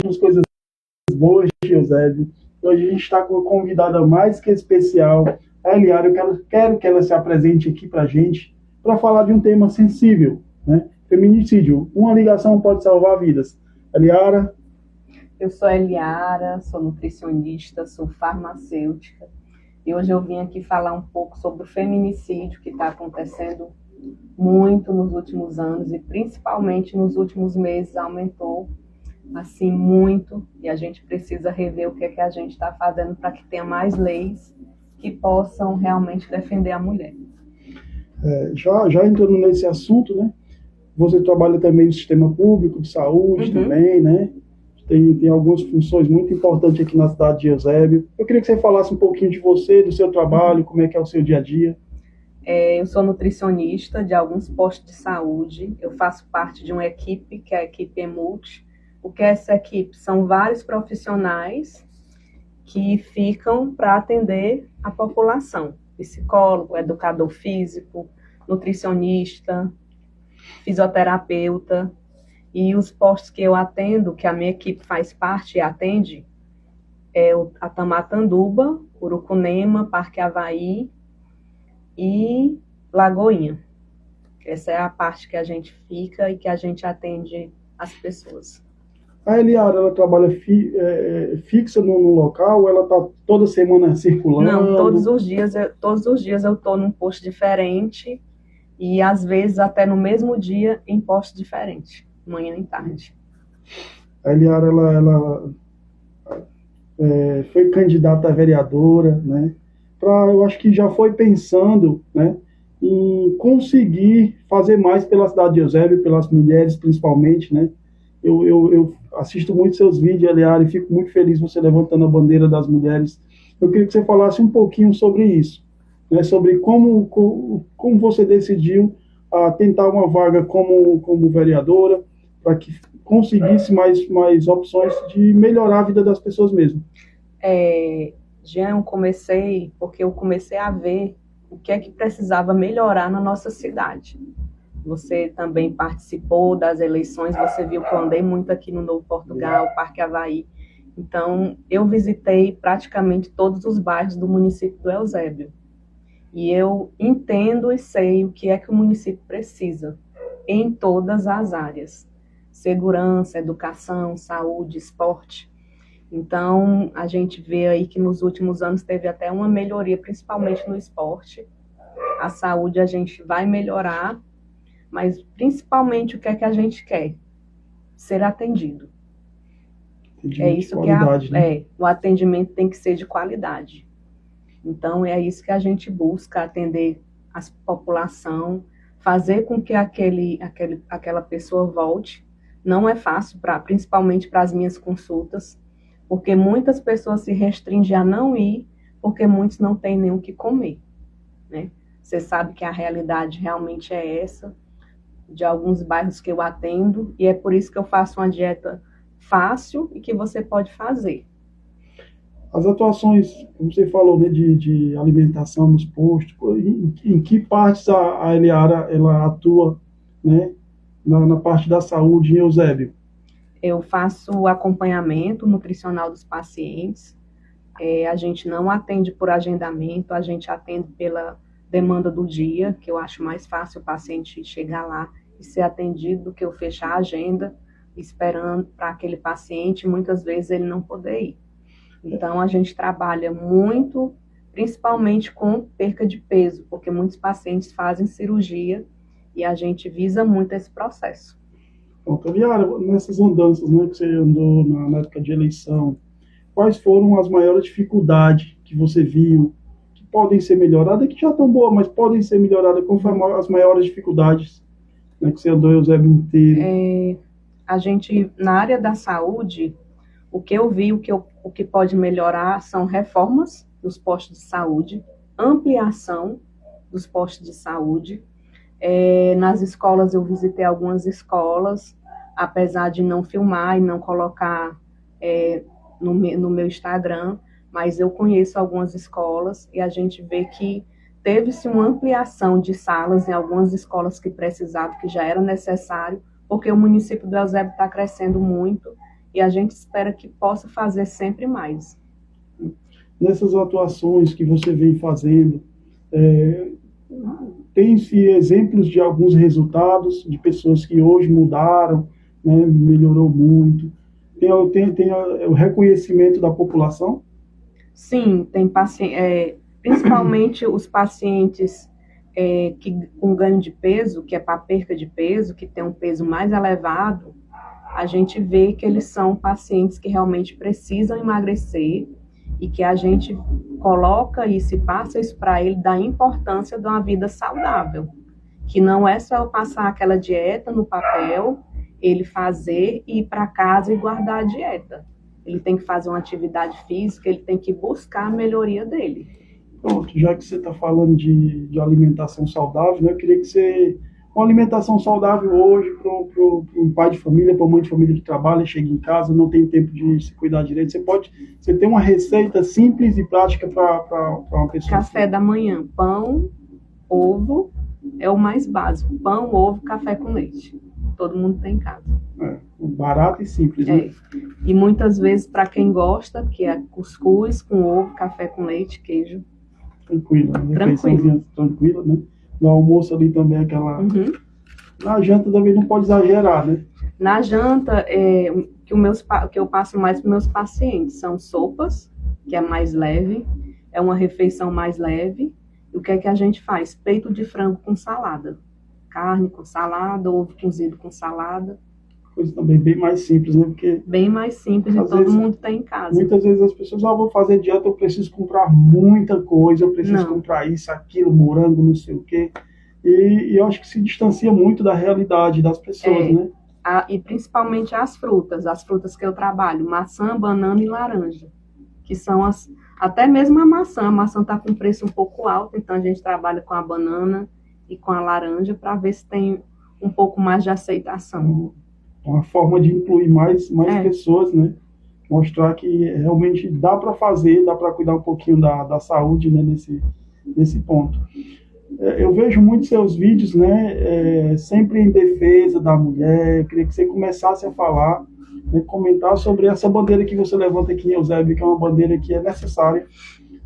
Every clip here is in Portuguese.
umas coisas boas, Eusébio. Hoje a gente está com uma convidada mais que especial, a Eliara. Quero que ela se apresente aqui para a gente, para falar de um tema sensível, né? Feminicídio. Uma ligação pode salvar vidas. Eliara. Eu sou a Eliara, sou nutricionista, sou farmacêutica. E hoje eu vim aqui falar um pouco sobre o feminicídio que está acontecendo muito nos últimos anos e principalmente nos últimos meses aumentou assim muito, e a gente precisa rever o que é que a gente está fazendo para que tenha mais leis que possam realmente defender a mulher. Já entrando nesse assunto, né? Você trabalha também no sistema público de saúde também, né? Tem algumas funções muito importantes aqui na cidade de Eusébio. Eu queria que você falasse um pouquinho de você, do seu trabalho, como é que é o seu dia a dia. Eu sou nutricionista de alguns postos de saúde. Eu faço parte de uma equipe, que é a equipe EMULT. O que é essa equipe? São vários profissionais que ficam para atender a população. Psicólogo, educador físico, nutricionista, fisioterapeuta. E os postos que eu atendo, que a minha equipe faz parte e atende, é a Tamatanduba, Urucunema, Parque Avaí e Lagoinha. Essa é a parte que a gente fica e que a gente atende as pessoas. A Eliara, ela trabalha fixa no local, ou ela está toda semana circulando? Não, todos os dias eu estou num posto diferente e às vezes até no mesmo dia em posto diferente, manhã e tarde. A Eliara, ela foi candidata a vereadora, né? Eu acho que já foi pensando, né, em conseguir fazer mais pela cidade de Eusébio, pelas mulheres principalmente, né? Eu assisto muito seus vídeos, Eliara, e fico muito feliz você levantando a bandeira das mulheres. Eu queria que você falasse um pouquinho sobre isso, né? Sobre como você decidiu tentar uma vaga como vereadora, para que conseguisse mais opções de melhorar a vida das pessoas mesmo. Jean, eu comecei porque eu comecei a ver o que é que precisava melhorar na nossa cidade. Você também participou das eleições, você viu que eu andei muito aqui no Novo Portugal, Parque Avaí. Então, eu visitei praticamente todos os bairros do município do Eusébio. E eu entendo e sei o que é que o município precisa em todas as áreas. Segurança, educação, saúde, esporte. Então, a gente vê aí que nos últimos anos teve até uma melhoria, principalmente no esporte. A saúde a gente vai melhorar, mas principalmente o que é que a gente quer? Ser atendido. É isso qualidade, né? O atendimento tem que ser de qualidade. Então, é isso que a gente busca, atender a população, fazer com que aquela pessoa volte. Não é fácil, principalmente para as minhas consultas, porque muitas pessoas se restringem a não ir, porque muitos não têm nem o que comer, né? Você sabe que a realidade realmente é essa, de alguns bairros que eu atendo, e é por isso que eu faço uma dieta fácil e que você pode fazer. As atuações, como você falou, né, de alimentação nos postos, em que partes a Eliara ela atua, né, na parte da saúde em Eusébio? Eu faço acompanhamento nutricional dos pacientes. A gente não atende por agendamento, a gente atende pela demanda do dia, que eu acho mais fácil o paciente chegar lá e ser atendido do que eu fechar a agenda esperando para aquele paciente, muitas vezes ele não poder ir. Então, a gente trabalha muito, principalmente com perca de peso, porque muitos pacientes fazem cirurgia e a gente visa muito esse processo. Então, Eliara, nessas andanças, né, que você andou na época de eleição, quais foram as maiores dificuldades que você viu, que podem ser melhoradas, que já estão boas, mas podem ser melhoradas? Quais foram as maiores dificuldades, né, que você andou em Eusébio inteiro? A gente, na área da saúde, o que eu vi, o que pode melhorar são reformas dos postos de saúde, ampliação dos postos de saúde. Nas escolas, eu visitei algumas escolas, apesar de não filmar e não colocar no meu Instagram, mas eu conheço algumas escolas e a gente vê que teve-se uma ampliação de salas em algumas escolas que precisavam, que já era necessário, porque o município do Eusébio está crescendo muito e a gente espera que possa fazer sempre mais. Nessas atuações que você vem fazendo, é, tem-se exemplos de alguns resultados de pessoas que hoje mudaram, né, melhorou muito. Tem o reconhecimento da população? Sim, tem principalmente os pacientes com ganho de peso, que é para perca de peso, que tem um peso mais elevado, a gente vê que eles são pacientes que realmente precisam emagrecer e que a gente coloca isso e passa isso para ele da importância de uma vida saudável, que não é só eu passar aquela dieta no papel, ele fazer e ir para casa e guardar a dieta. Ele tem que fazer uma atividade física, ele tem que buscar a melhoria dele. Pronto, já que você está falando de alimentação saudável, né, eu queria que você... Uma alimentação saudável hoje para um pai de família, para uma mãe de família que trabalha, chega em casa, não tem tempo de se cuidar direito. Você tem uma receita simples e prática para uma pessoa? Café da manhã, pão, ovo, é o mais básico. Pão, ovo, café com leite. Todo mundo tem em casa. Barato e simples, né? E muitas vezes, para quem gosta, que é cuscuz com ovo, café com leite, queijo. Tranquilo, né? Tranquila, né? No almoço ali também aquela... Uhum. Na janta também não pode exagerar, né? Na janta, que eu passo mais para meus pacientes são sopas, que é mais leve, é uma refeição mais leve. E o que é que a gente faz? Peito de frango com salada. Carne com salada, ovo cozido com salada. Coisa também bem mais simples, né? Porque bem mais simples e todo mundo tem em casa. Muitas vezes as pessoas, vou fazer dieta, eu preciso comprar muita coisa, eu preciso comprar isso, aquilo, morango, não sei o quê. E eu acho que se distancia muito da realidade das pessoas, né? E principalmente as frutas que eu trabalho, maçã, banana e laranja, que são até mesmo a maçã está com preço um pouco alto, então a gente trabalha com a banana e com a laranja para ver se tem um pouco mais de aceitação. Uma forma de incluir mais pessoas, né? Mostrar que realmente dá para fazer, dá para cuidar um pouquinho da saúde, né? Nesse ponto. Eu vejo muitos seus vídeos, né? Sempre em defesa da mulher. Eu queria que você começasse a falar, né, comentar sobre essa bandeira que você levanta aqui em Eusébio, que é uma bandeira que é necessária,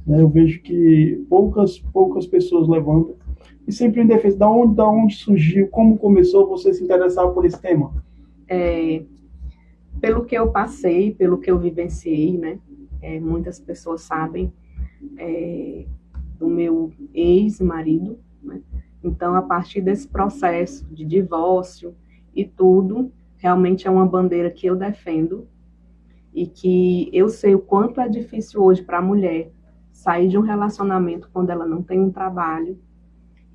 né? Eu vejo que poucas pessoas levantam. E sempre em defesa. Da onde surgiu, como começou você se interessar por esse tema? Pelo que eu passei, pelo que eu vivenciei, né? Muitas pessoas sabem do meu ex-marido, né? Então, a partir desse processo de divórcio e tudo, realmente é uma bandeira que eu defendo e que eu sei o quanto é difícil hoje para a mulher sair de um relacionamento quando ela não tem um trabalho,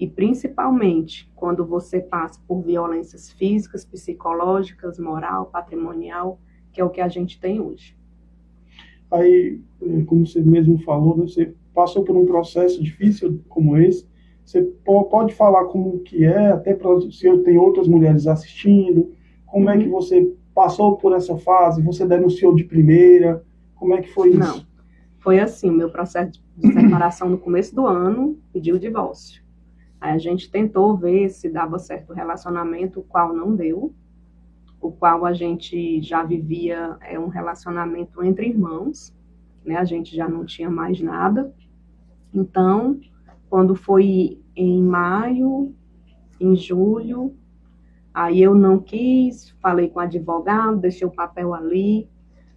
e principalmente quando você passa por violências físicas, psicológicas, moral, patrimonial, que é o que a gente tem hoje. Aí, como você mesmo falou, né, você passou por um processo difícil como esse. Você pode falar como que é, até para se eu tenho outras mulheres assistindo, como é que você passou por essa fase, você denunciou de primeira, como é que foi isso? Não, foi assim, o meu processo de separação no começo do ano, pediu o divórcio. Aí a gente tentou ver se dava certo o relacionamento, o qual não deu, o qual a gente já vivia um relacionamento entre irmãos, né? A gente já não tinha mais nada. Então, quando foi em maio, em julho, aí eu não quis, falei com o advogado, deixei o papel ali,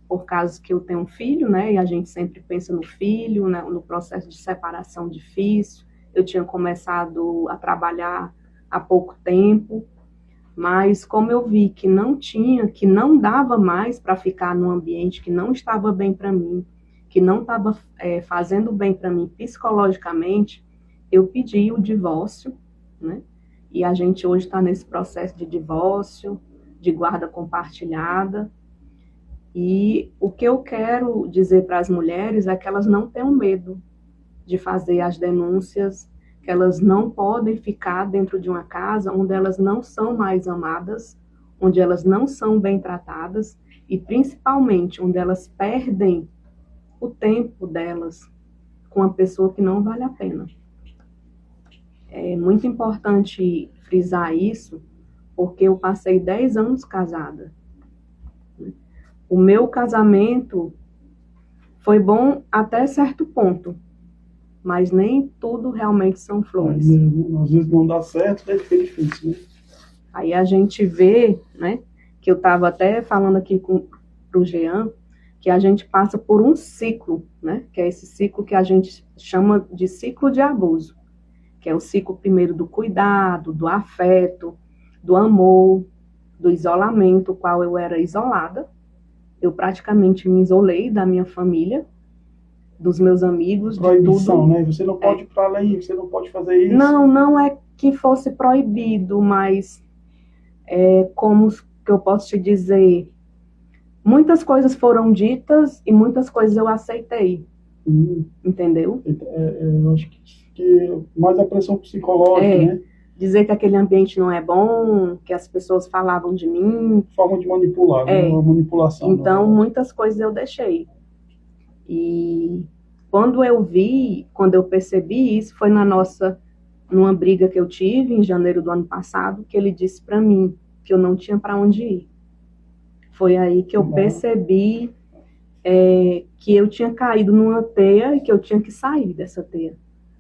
por causa que eu tenho um filho, né? E a gente sempre pensa no filho, né? No processo de separação difícil. Eu tinha começado a trabalhar há pouco tempo, mas como eu vi que não dava mais para ficar num ambiente que não estava bem para mim, que não estava fazendo bem para mim psicologicamente, eu pedi o divórcio, né? E a gente hoje está nesse processo de divórcio, de guarda compartilhada. E o que eu quero dizer para as mulheres é que elas não tenham medo de fazer as denúncias, que elas não podem ficar dentro de uma casa onde elas não são mais amadas, onde elas não são bem tratadas e principalmente onde elas perdem o tempo delas com uma pessoa que não vale a pena. É muito importante frisar isso, porque eu passei 10 anos casada. o meu casamento foi bom até certo ponto, mas nem tudo realmente são flores. Às vezes não dá certo, daí fica difícil, né? Aí a gente vê, né, que eu estava até falando aqui para o Jean, que a gente passa por um ciclo, né, que é esse ciclo que a gente chama de ciclo de abuso, que é o ciclo primeiro do cuidado, do afeto, do amor, do isolamento, qual eu era isolada. Eu praticamente me isolei da minha família, dos meus amigos, proibição, de tudo. Né? Você não pode ir para além, você não pode fazer isso. Não é que fosse proibido, mas como que eu posso te dizer, muitas coisas foram ditas e muitas coisas eu aceitei. Entendeu? Eu acho que mais a pressão psicológica, né? Dizer que aquele ambiente não é bom, que as pessoas falavam de mim. Forma de manipular, né? Uma manipulação. Então, muitas coisas eu deixei. E quando eu percebi isso, foi numa briga que eu tive em janeiro do ano passado, que ele disse para mim que eu não tinha para onde ir. Foi aí que eu percebi que eu tinha caído numa teia e que eu tinha que sair dessa teia,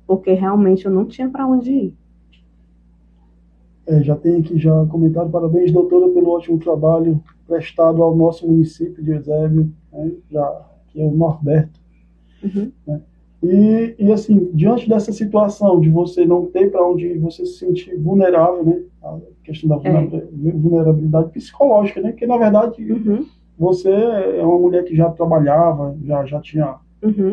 porque realmente eu não tinha para onde ir. Já tem aqui já comentário, parabéns, doutora, pelo ótimo trabalho prestado ao nosso município de Eusébio, né, que é o Norberto. Uhum. Né? E assim, diante dessa situação de você não ter para onde ir, você se sentir vulnerável, né, a questão da vulnerabilidade psicológica, né, porque na verdade você é uma mulher que já trabalhava, já tinha...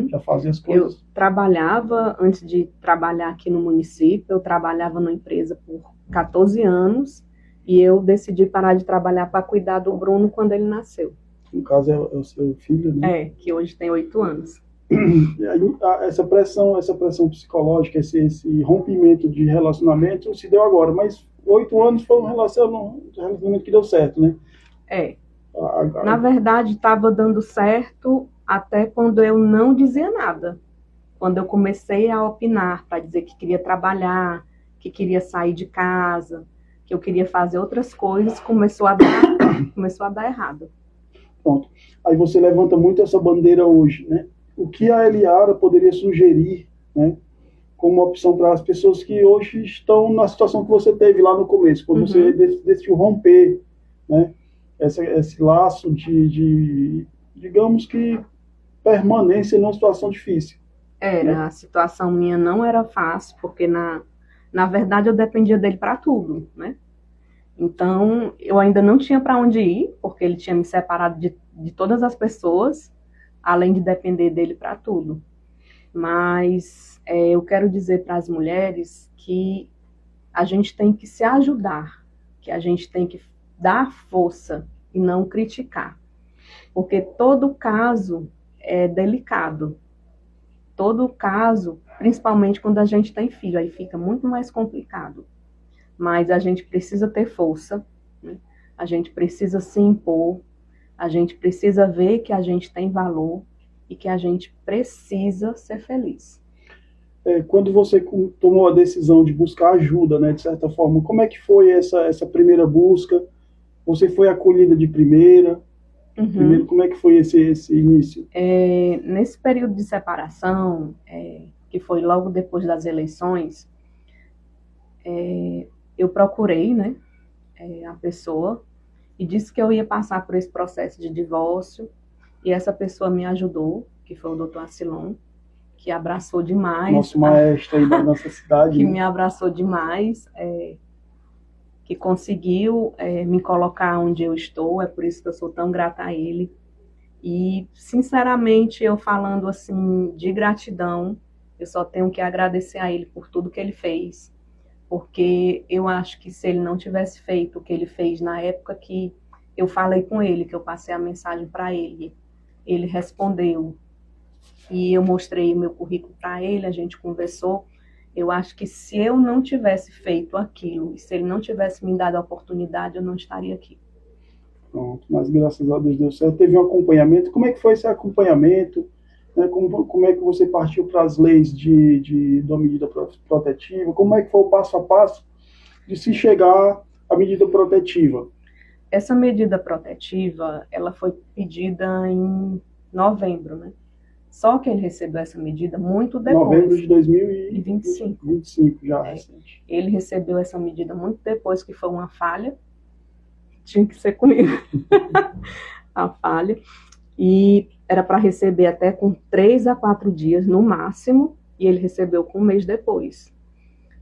Já fazia as coisas? Eu trabalhava, antes de trabalhar aqui no município, eu trabalhava numa empresa por 14 anos e eu decidi parar de trabalhar para cuidar do Bruno quando ele nasceu. No caso é o seu filho, né? Que hoje tem 8 anos. E aí, essa pressão psicológica, esse rompimento de relacionamento se deu agora, mas 8 anos foi um relacionamento que deu certo, né? Na verdade, estava dando certo até quando eu não dizia nada. Quando eu comecei a opinar para dizer que queria trabalhar, que queria sair de casa, que eu queria fazer outras coisas, começou a dar errado. Pronto. Aí você levanta muito essa bandeira hoje, né? O que a Eliara poderia sugerir, né, como opção para as pessoas que hoje estão na situação que você teve lá no começo, quando você decidiu romper, né, esse laço de, digamos que, permanência numa situação difícil. Né? A situação minha não era fácil, porque na verdade eu dependia dele para tudo, né? Então eu ainda não tinha para onde ir, porque ele tinha me separado de todas as pessoas, além de depender dele para tudo. Mas eu quero dizer para as mulheres que a gente tem que se ajudar, que a gente tem que dar força e não criticar, porque todo caso é delicado. Todo caso, principalmente quando a gente tem filho, aí fica muito mais complicado. Mas a gente precisa ter força, né? A gente precisa se impor, a gente precisa ver que a gente tem valor e que a gente precisa ser feliz. Quando você tomou a decisão de buscar ajuda, né, de certa forma, como é que foi essa primeira busca? Você foi acolhida de primeira? Primeiro, como é que foi esse início? Nesse período de separação, que foi logo depois das eleições, eu procurei, né, a pessoa e disse que eu ia passar por esse processo de divórcio, e essa pessoa me ajudou, que foi o doutor Acilon, que abraçou demais. Nosso maestro aí da nossa cidade. Que me abraçou demais, que conseguiu me colocar onde eu estou, é por isso que eu sou tão grata a ele. E, sinceramente, eu falando assim, de gratidão, eu só tenho que agradecer a ele por tudo que ele fez, porque eu acho que se ele não tivesse feito o que ele fez na época que eu falei com ele, que eu passei a mensagem para ele, ele respondeu, e eu mostrei o meu currículo para ele, a gente conversou. Eu acho que se eu não tivesse feito aquilo, e se ele não tivesse me dado a oportunidade, eu não estaria aqui. Pronto, mas graças a Deus deu certo. Teve um acompanhamento. Como é que foi esse acompanhamento? Né? Como é que você partiu para as leis da medida protetiva? Como é que foi o passo a passo de se chegar à medida protetiva? essa medida protetiva, ela foi pedida em novembro, né? Só que ele recebeu essa medida muito depois. Novembro de 2025, já recente. Ele recebeu essa medida muito depois, que foi uma falha. Tinha que ser comigo. A falha. E era para receber até com 3 a 4 dias no máximo, e ele recebeu com um mês depois.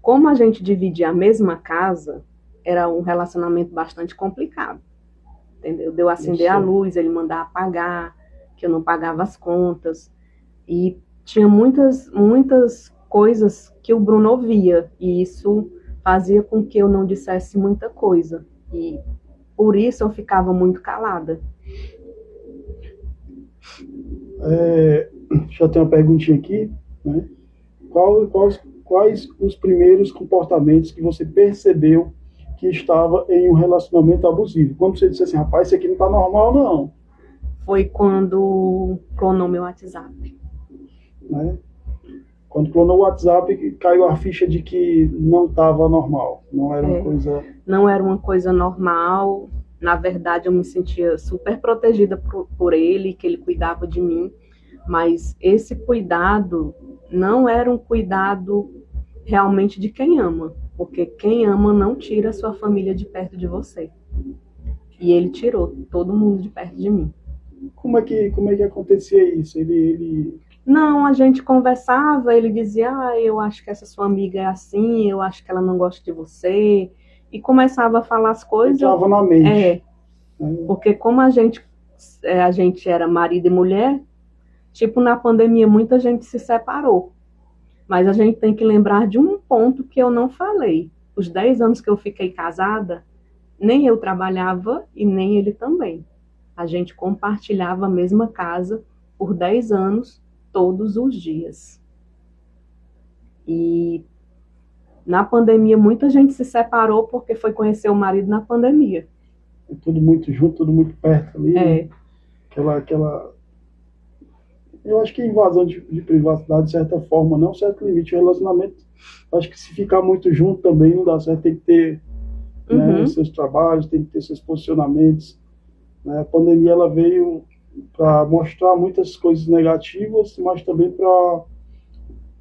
Como a gente dividia a mesma casa, era um relacionamento bastante complicado. Entendeu? Deu acender a luz, ele mandar apagar, que eu não pagava as contas. E tinha muitas coisas que o Bruno ouvia, e isso fazia com que eu não dissesse muita coisa. E por isso eu ficava muito calada. Já tem uma perguntinha aqui, né? Quais os primeiros comportamentos que você percebeu que estava em um relacionamento abusivo? Quando você disse assim, rapaz, isso aqui não está normal, não. Foi quando clonou meu WhatsApp. Né? Quando clonou o WhatsApp, caiu a ficha de que não estava normal. Não era uma coisa... Não era uma coisa normal. Na verdade, eu me sentia super protegida por ele, que ele cuidava de mim. Mas esse cuidado não era um cuidado realmente de quem ama. Porque quem ama não tira a sua família de perto de você. E ele tirou todo mundo de perto de mim. Como é que acontecia isso? Não, a gente conversava, ele dizia, eu acho que essa sua amiga é assim, eu acho que ela não gosta de você. E começava a falar as coisas. Estava na mente. Porque como a gente era marido e mulher, tipo, na pandemia muita gente se separou. Mas a gente tem que lembrar de um ponto que eu não falei. Os 10 anos que eu fiquei casada, nem eu trabalhava e nem ele também. A gente compartilhava a mesma casa por 10 anos, todos os dias. E na pandemia muita gente se separou porque foi conhecer o marido na pandemia. Tudo muito junto, tudo muito perto ali. Né? Eu acho que invasão de privacidade, de certa forma, não certo limite. O relacionamento, acho que se ficar muito junto também não dá certo. Tem que ter seus trabalhos, tem que ter seus posicionamentos. Né? A pandemia ela veio para mostrar muitas coisas negativas, mas também para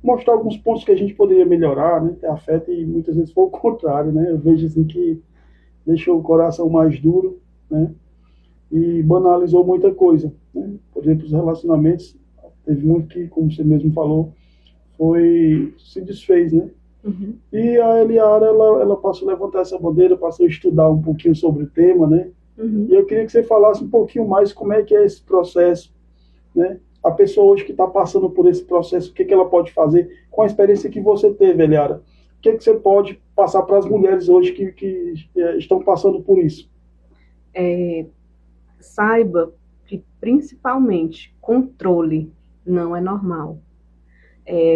mostrar alguns pontos que a gente poderia melhorar, né? Ter afeto, e muitas vezes foi o contrário, né? Eu vejo assim que deixou o coração mais duro, né? E banalizou muita coisa, né? Por exemplo, os relacionamentos, teve muito que, como você mesmo falou, se desfez, né? E a Eliara, ela passou a levantar essa bandeira, passou a estudar um pouquinho sobre o tema, né? E eu queria que você falasse um pouquinho mais como é que é esse processo, né? A pessoa hoje que está passando por esse processo, o que ela pode fazer com a experiência que você teve, Eliara? O que você pode passar para as mulheres hoje que estão passando por isso? Saiba que, principalmente, controle não é normal.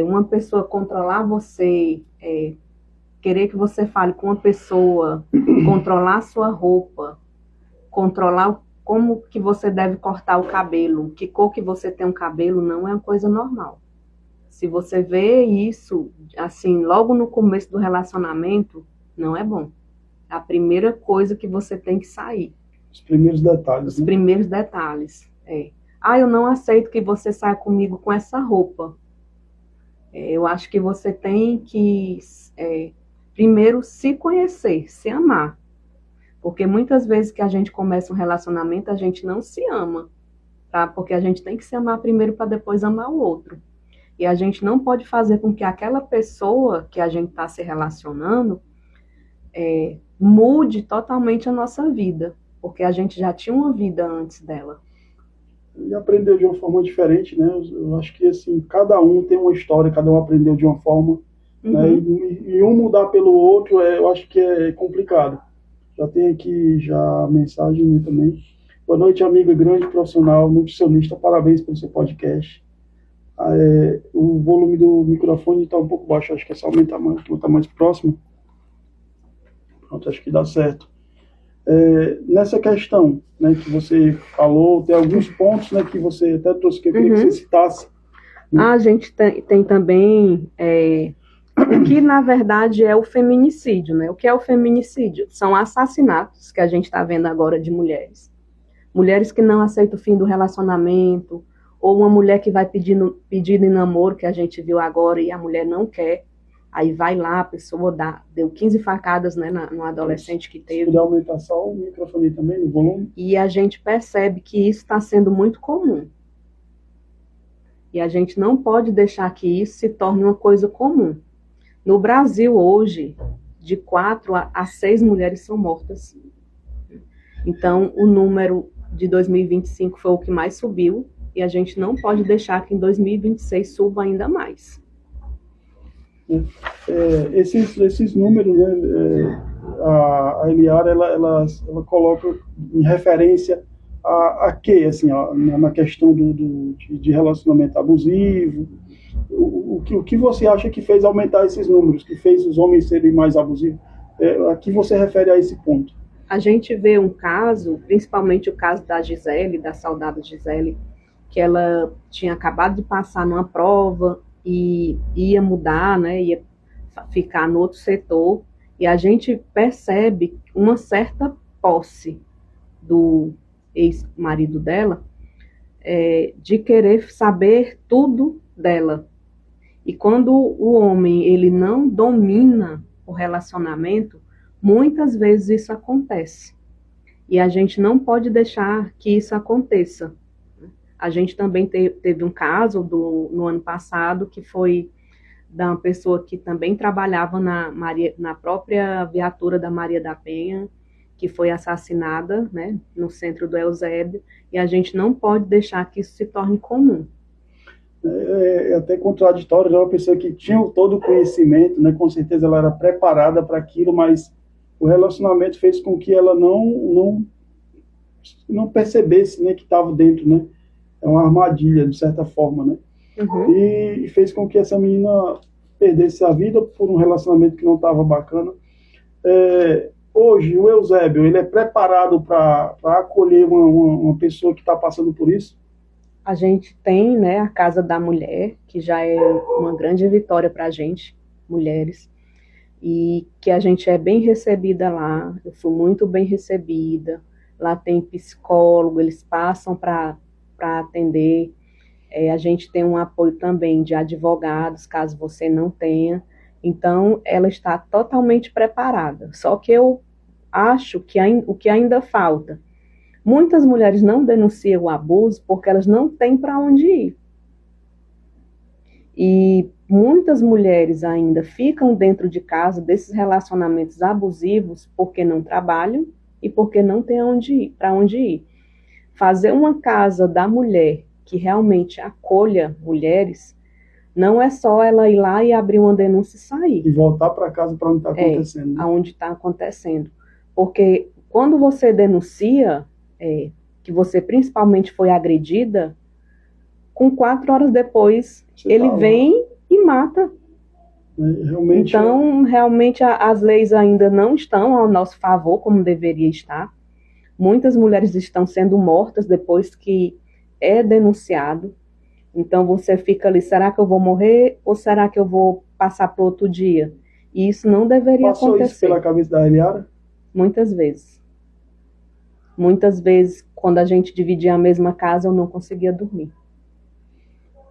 Uma pessoa controlar você, querer que você fale com uma pessoa, controlar a sua roupa, controlar como que você deve cortar o cabelo, que cor que você tem um cabelo, não é uma coisa normal. Se você vê isso, assim, logo no começo do relacionamento, não é bom. É a primeira coisa que você tem que sair. Os primeiros detalhes. Os primeiros detalhes. Eu não aceito que você saia comigo com essa roupa. Eu acho que você tem que, primeiro, se conhecer, se amar. Porque muitas vezes que a gente começa um relacionamento, a gente não se ama, tá? Porque a gente tem que se amar primeiro para depois amar o outro. E a gente não pode fazer com que aquela pessoa que a gente está se relacionando mude totalmente a nossa vida. Porque a gente já tinha uma vida antes dela. E aprendeu de uma forma diferente, né? Eu acho que, assim, cada um tem uma história, cada um aprendeu de uma forma, né? E um mudar pelo outro, eu acho que é complicado. Já tem aqui a mensagem também. Boa noite, amiga, grande profissional, nutricionista, parabéns pelo seu podcast. O volume do microfone está um pouco baixo, acho que é só aumentar mais próximo. Pronto, acho que dá certo. Nessa questão, né, que você falou, tem alguns pontos, né, que você até trouxe, que eu queria que você citasse. Né? A gente tem também o que na verdade é o feminicídio, né? O que é o feminicídio? São assassinatos que a gente está vendo agora de mulheres. Mulheres que não aceitam o fim do relacionamento, ou uma mulher que vai pedindo em namoro, que a gente viu agora, e a mulher não quer. Aí vai lá, a pessoa deu 15 facadas, né, no adolescente que teve. Se puder aumentar só o microfone também, no volume. E a gente percebe que isso está sendo muito comum. E a gente não pode deixar que isso se torne uma coisa comum. No Brasil, hoje, de 4 a 6 mulheres são mortas. Então, o número de 2025 foi o que mais subiu, e a gente não pode deixar que em 2026 suba ainda mais. Esses números, né, a Eliara, ela coloca em referência a quê? Assim, na questão de relacionamento abusivo, o que você acha que fez aumentar esses números, que fez os homens serem mais abusivos? A que você refere a esse ponto? A gente vê um caso, principalmente o caso da Gisele, da saudável Gisele, que ela tinha acabado de passar numa prova e ia mudar, né, ia ficar no outro setor, e a gente percebe uma certa posse do ex-marido dela, de querer saber tudo dela. E quando o homem ele não domina o relacionamento, muitas vezes isso acontece. E a gente não pode deixar que isso aconteça. A gente também teve um caso no ano passado, que foi de uma pessoa que também trabalhava na própria viatura da Maria da Penha, que foi assassinada, né, no centro do Eusébio, e a gente não pode deixar que isso se torne comum. É até contraditório, era uma pessoa que tinha todo o conhecimento, né, com certeza ela era preparada para aquilo, mas o relacionamento fez com que ela não percebesse, né, que estava dentro, né, é uma armadilha, de certa forma, né, uhum. E fez com que essa menina perdesse a vida por um relacionamento que não estava bacana. Hoje, o Eusébio, ele é preparado para acolher uma pessoa que está passando por isso? A gente tem, né, a Casa da Mulher, que já é uma grande vitória para a gente, mulheres, e que a gente é bem recebida lá. Eu fui muito bem recebida. Lá tem psicólogo, eles passam para atender. A gente tem um apoio também de advogados, caso você não tenha. Então, ela está totalmente preparada. Só que eu acho que o que ainda falta, muitas mulheres não denunciam o abuso porque elas não têm para onde ir. E muitas mulheres ainda ficam dentro de casa desses relacionamentos abusivos porque não trabalham e porque não têm para onde ir. Fazer uma casa da mulher que realmente acolha mulheres, não é só ela ir lá e abrir uma denúncia e sair. E voltar para casa para onde está acontecendo. Né? Aonde está acontecendo. Porque quando você denuncia, que você principalmente foi agredida, com 4 horas depois, ele vem e mata. Realmente, então, realmente, as leis ainda não estão ao nosso favor, como deveria estar. Muitas mulheres estão sendo mortas depois que é denunciado. Então, você fica ali, será que eu vou morrer ou será que eu vou passar para outro dia? E isso não deveria acontecer. Passou isso pela cabeça da Eliara? Muitas vezes. Muitas vezes, quando a gente dividia a mesma casa, eu não conseguia dormir.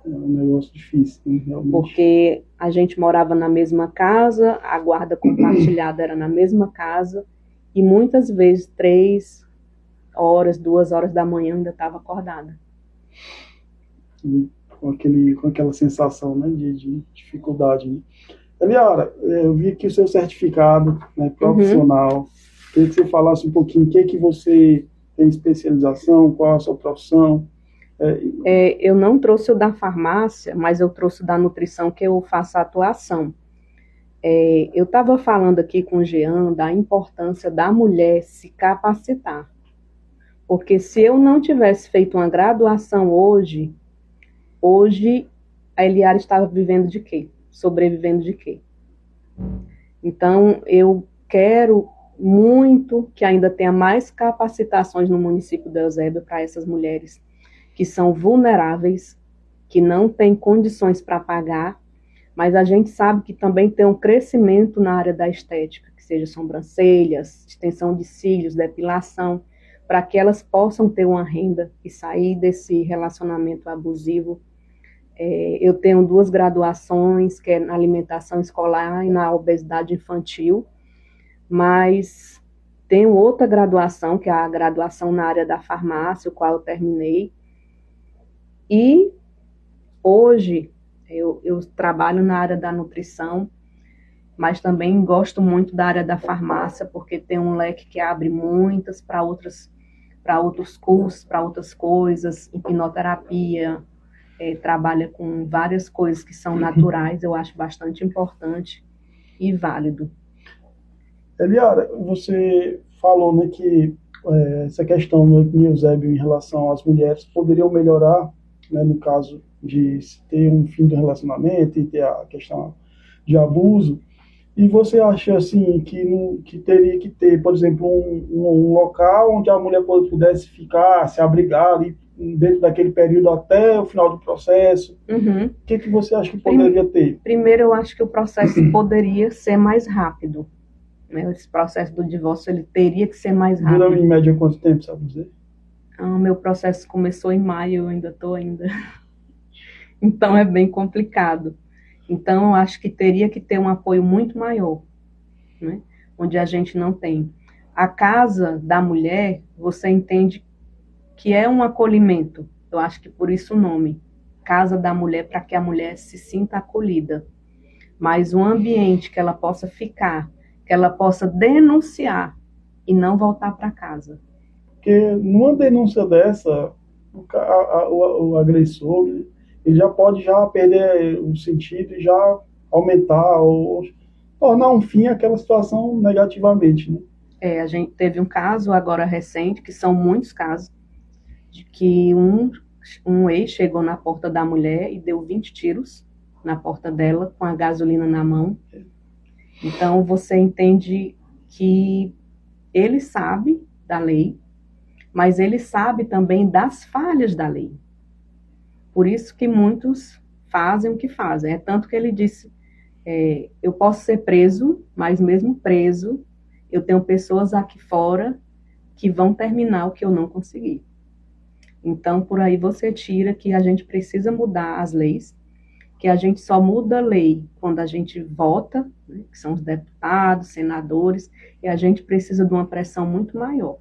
É um negócio difícil, né, realmente. Porque a gente morava na mesma casa, a guarda compartilhada era na mesma casa, e muitas vezes 3 horas, 2 horas da manhã ainda estava acordada. Com aquela sensação, né, de dificuldade. Né? Eliara, eu vi aqui o seu certificado, né, profissional. Queria que você falasse um pouquinho o que você tem especialização, qual é a sua profissão. Eu não trouxe o da farmácia, mas eu trouxe o da nutrição, que eu faço a atuação. Eu estava falando aqui com o Jean da importância da mulher se capacitar. Porque se eu não tivesse feito uma graduação hoje a Eliara estava vivendo de quê? Sobrevivendo de quê? Então, eu quero muito que ainda tenha mais capacitações no município de Eusébio para essas mulheres que são vulneráveis, que não têm condições para pagar, Mas a gente sabe que também tem um crescimento na área da estética, que seja sobrancelhas, extensão de cílios, depilação, para que elas possam ter uma renda e sair desse relacionamento abusivo. Eu tenho 2 graduações, que é na alimentação escolar e na obesidade infantil, mas tenho outra graduação, que é a graduação na área da farmácia, o qual eu terminei. E hoje eu trabalho na área da nutrição, mas também gosto muito da área da farmácia, porque tem um leque que abre muitas para outros cursos, para outras coisas, hipnoterapia, trabalha com várias coisas que são naturais, eu acho bastante importante e válido. Eliara, você falou, né, que essa questão do Eusébio em relação às mulheres poderiam melhorar, né, no caso de ter um fim do relacionamento e ter a questão de abuso. E você acha assim que teria que ter, por exemplo, um local onde a mulher pudesse ficar, se abrigar ali dentro daquele período até o final do processo? Uhum. O que você acha que poderia ter? Primeiro, eu acho que o processo poderia ser mais rápido. Né? Esse processo do divórcio ele teria que ser mais rápido. Dura em média quanto tempo, sabe dizer? Meu processo começou em maio, eu ainda estou ainda. Então é bem complicado. Então eu acho que teria que ter um apoio muito maior, né? Onde a gente não tem. A casa da mulher, você entende que é um acolhimento. Eu acho que por isso o nome. Casa da mulher, para que a mulher se sinta acolhida. Mas um ambiente que ela possa ficar, que ela possa denunciar e não voltar para casa. Porque numa denúncia dessa, o agressor ele já pode perder o sentido e já aumentar ou tornar um fim àquela situação negativamente, né? A gente teve um caso agora recente, que são muitos casos, de que um ex chegou na porta da mulher e deu 20 tiros na porta dela com a gasolina na mão. Então você entende que ele sabe da lei, mas ele sabe também das falhas da lei. Por isso que muitos fazem o que fazem. É tanto que ele disse, eu posso ser preso, mas mesmo preso, eu tenho pessoas aqui fora que vão terminar o que eu não consegui. Então, por aí você tira que a gente precisa mudar as leis, que a gente só muda a lei quando a gente vota, né, que são os deputados, senadores, e a gente precisa de uma pressão muito maior.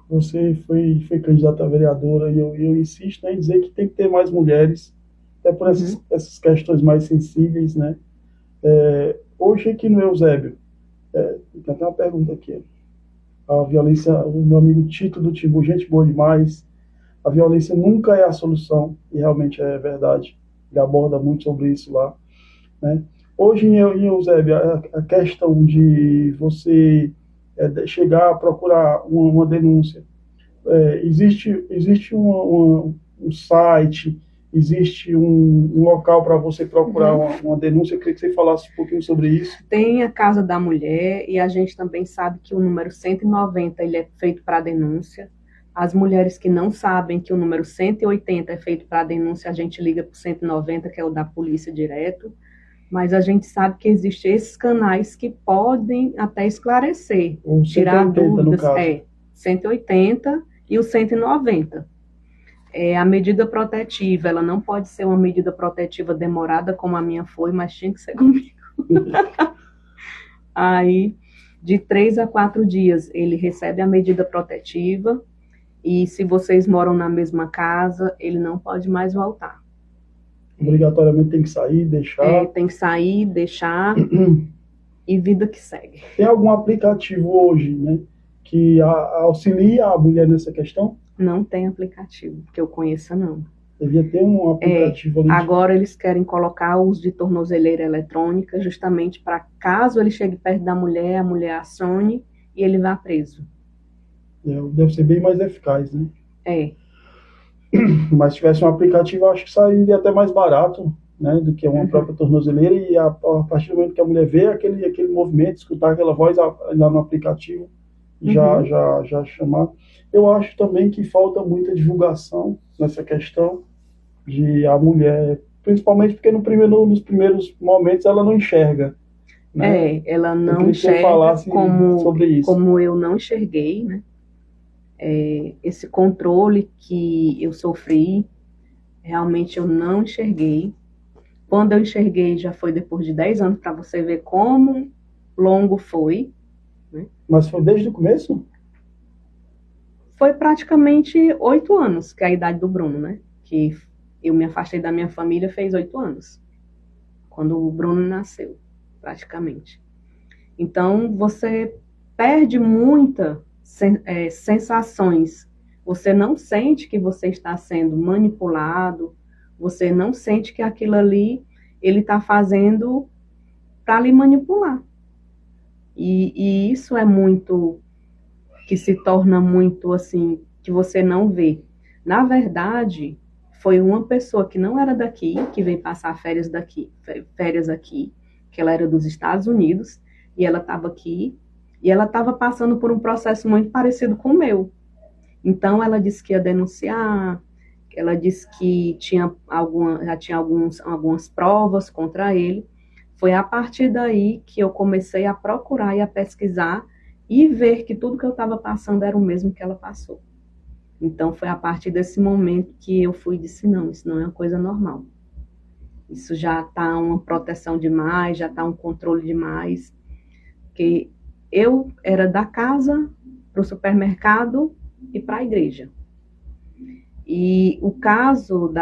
Você foi candidata a vereadora e eu insisto em dizer que tem que ter mais mulheres, até por essas questões mais sensíveis, né? Hoje aqui no Eusébio, tem até uma pergunta aqui. A violência, o meu amigo Tito do Timbu, gente boa demais. A violência nunca é a solução, e realmente é verdade. Ele aborda muito sobre isso lá, né? Hoje em Eusébio, a questão de você chegar a procurar uma denúncia, existe um site, existe um local para você procurar uma denúncia. Eu queria que você falasse um pouquinho sobre isso. Tem a Casa da Mulher, e a gente também sabe que o número 190 ele é feito para denúncia. As mulheres que não sabem que o número 180 é feito para denúncia, a gente liga para o 190, que é o da polícia direto. Mas a gente sabe que existem esses canais que podem até esclarecer, tirar dúvidas. 180 e o 190. A medida protetiva, ela não pode ser uma medida protetiva demorada, como a minha foi, mas tinha que ser comigo. Aí, de 3 a 4 dias, ele recebe a medida protetiva, e se vocês moram na mesma casa, ele não pode mais voltar. Obrigatoriamente tem que sair, deixar. Tem que sair, deixar e vida que segue. Tem algum aplicativo hoje, né, que auxilia a mulher nessa questão? Não tem aplicativo, que eu conheça, não. Devia ter um aplicativo ali. Agora eles querem colocar o uso de tornozeleira eletrônica, justamente para caso ele chegue perto da mulher, a mulher acione e ele vá preso. Deve ser bem mais eficaz, né? Mas se tivesse um aplicativo, acho que sairia até mais barato, né, do que uma própria tornozeleira, e a partir do momento que a mulher vê aquele movimento, escutar aquela voz lá no aplicativo, já chamar. Eu acho também que falta muita divulgação nessa questão de a mulher principalmente porque nos primeiros momentos ela não enxerga, né? Ela não queria que você enxerga falasse sobre isso. como eu não enxerguei, né? Esse controle que eu sofri, realmente eu não enxerguei. Quando eu enxerguei, já foi depois de 10 anos, para você ver como longo foi. Né? Mas foi desde o começo? Foi praticamente 8 anos, que é a idade do Bruno, né? Que eu me afastei da minha família fez 8 anos, quando o Bruno nasceu, praticamente. Então, você perde muitas sensações. Você não sente que você está sendo manipulado, você não sente que aquilo ali ele está fazendo para lhe manipular. E isso é muito, que se torna muito assim, que você não vê. Na verdade, foi uma pessoa que não era daqui, que veio passar férias aqui, que ela era dos Estados Unidos, e ela estava aqui, e ela estava passando por um processo muito parecido com o meu. Então, ela disse que ia denunciar, ela disse que já tinha algumas provas contra ele. Foi a partir daí que eu comecei a procurar e a pesquisar e ver que tudo que eu estava passando era o mesmo que ela passou. Então, foi a partir desse momento que eu fui e disse, não, isso não é uma coisa normal. Isso já está uma proteção demais, já está um controle demais. Porque eu era da casa para o supermercado e para a igreja. E o caso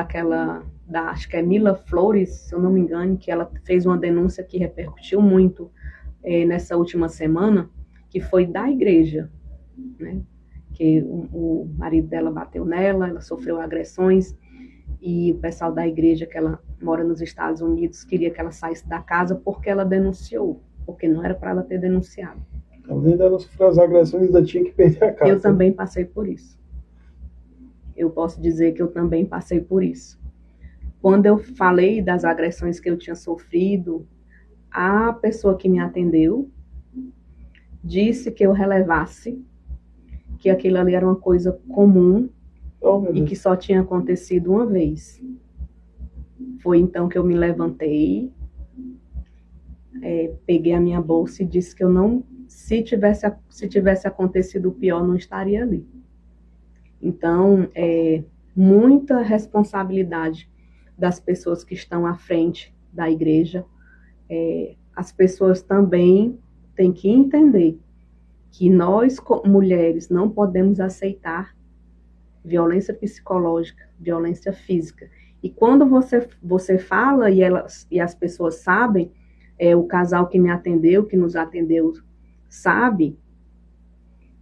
acho que é Mila Flores, se eu não me engano, que ela fez uma denúncia que repercutiu muito nessa última semana, que foi da igreja, né? Que o marido dela bateu nela, ela sofreu agressões, e o pessoal da igreja, que ela mora nos Estados Unidos, queria que ela saísse da casa porque ela denunciou, porque não era para ela ter denunciado. Além dela sofrer as agressões, ainda tinha que perder a casa. Eu também passei por isso. Eu posso dizer que eu também passei por isso. Quando eu falei das agressões que eu tinha sofrido, a pessoa que me atendeu disse que eu relevasse, que aquilo ali era uma coisa comum e que só tinha acontecido uma vez. Foi então que eu me levantei, peguei a minha bolsa e disse que eu não, se tivesse acontecido o pior, não estaria ali. Então, muita responsabilidade das pessoas que estão à frente da igreja. As pessoas também têm que entender que nós, mulheres, não podemos aceitar violência psicológica, violência física. E quando você fala e as pessoas sabem, o casal que me atendeu, que nos atendeu, sabe,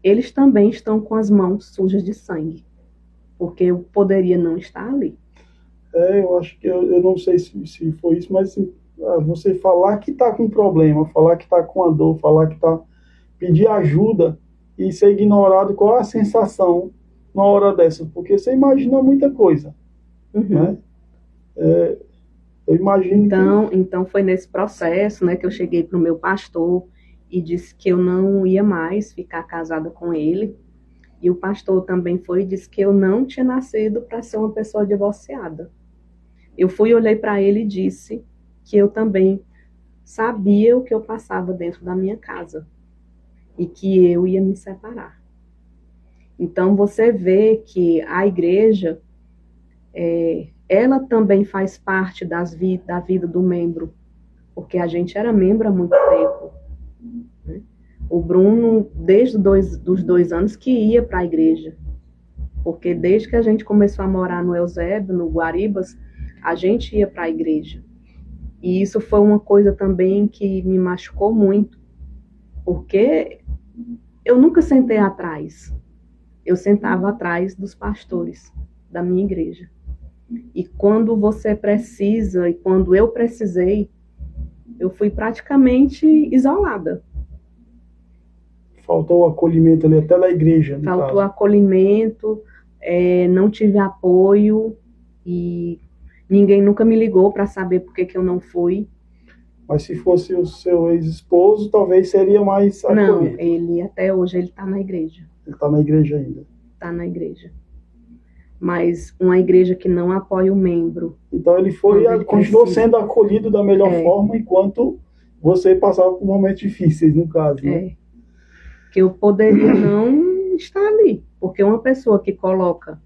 eles também estão com as mãos sujas de sangue, porque eu poderia não estar ali. Eu acho que eu não sei se foi isso, mas assim, você falar que está com problema, falar que está com a dor, falar que está... pedir ajuda e ser ignorado, qual é a sensação na hora dessa? Porque você imagina muita coisa, né? Eu imagino Então foi nesse processo, né, que eu cheguei para o meu pastor e disse que eu não ia mais ficar casada com ele. E o pastor também foi e disse que eu não tinha nascido para ser uma pessoa divorciada. Eu olhei para ele e disse que eu também sabia o que eu passava dentro da minha casa e que eu ia me separar. Então você vê que a igreja, ela também faz parte da vida do membro, porque a gente era membro há muito tempo, né? O Bruno, desde dos 2 anos, que ia para a igreja, porque desde que a gente começou a morar no Eusébio, no Guaribas, a gente ia para a igreja. E isso foi uma coisa também que me machucou muito, porque eu nunca sentei atrás. Eu sentava atrás dos pastores da minha igreja. E quando você precisa, e quando eu precisei, eu fui praticamente isolada. Faltou o acolhimento ali, até na igreja. Faltou acolhimento, não tive apoio, e ninguém nunca me ligou para saber por que eu não fui. Mas se fosse o seu ex-esposo, talvez seria mais acolhido. Não, até hoje ele está na igreja. Ele está na igreja ainda. Está na igreja. mas uma igreja que não apoia o membro. Então ele continuou sendo acolhido da melhor forma enquanto você passava por momentos difíceis, no caso, né? Que eu poderia não estar ali, porque uma pessoa que coloca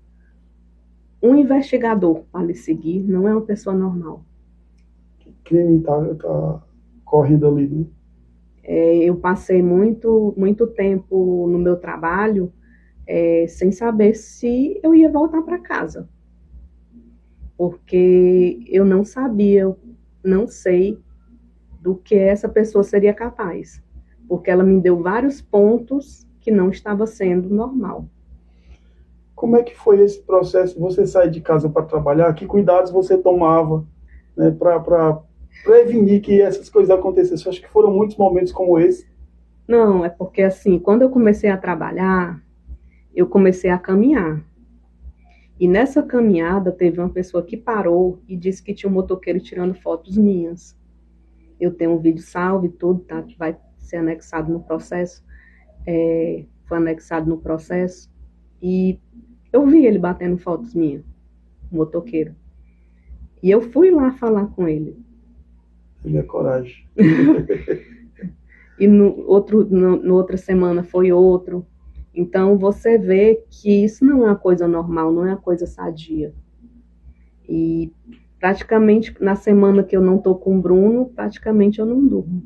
um investigador para lhe seguir não é uma pessoa normal. O crime tá correndo ali, né? Eu passei muito tempo no meu trabalho sem saber se eu ia voltar para casa. Porque eu não sabia, eu não sei do que essa pessoa seria capaz. Porque ela me deu vários pontos que não estava sendo normal. Como é que foi esse processo? Você sair de casa para trabalhar? Que cuidados você tomava, né, para prevenir que essas coisas acontecessem? Acho que foram muitos momentos como esse. Não, é porque assim, quando eu comecei a trabalhar, eu comecei a caminhar. E nessa caminhada teve uma pessoa que parou e disse que tinha um motoqueiro tirando fotos minhas. Eu tenho um vídeo salvo e tudo, tá? Que vai ser anexado no processo. Foi anexado no processo. E eu vi ele batendo fotos minhas, o motoqueiro. E eu fui lá falar com ele. Ele é coragem. E no outra semana foi outro. Então você vê que isso não é uma coisa normal, não é uma coisa sadia. E praticamente na semana que eu não estou com o Bruno, praticamente eu não durmo.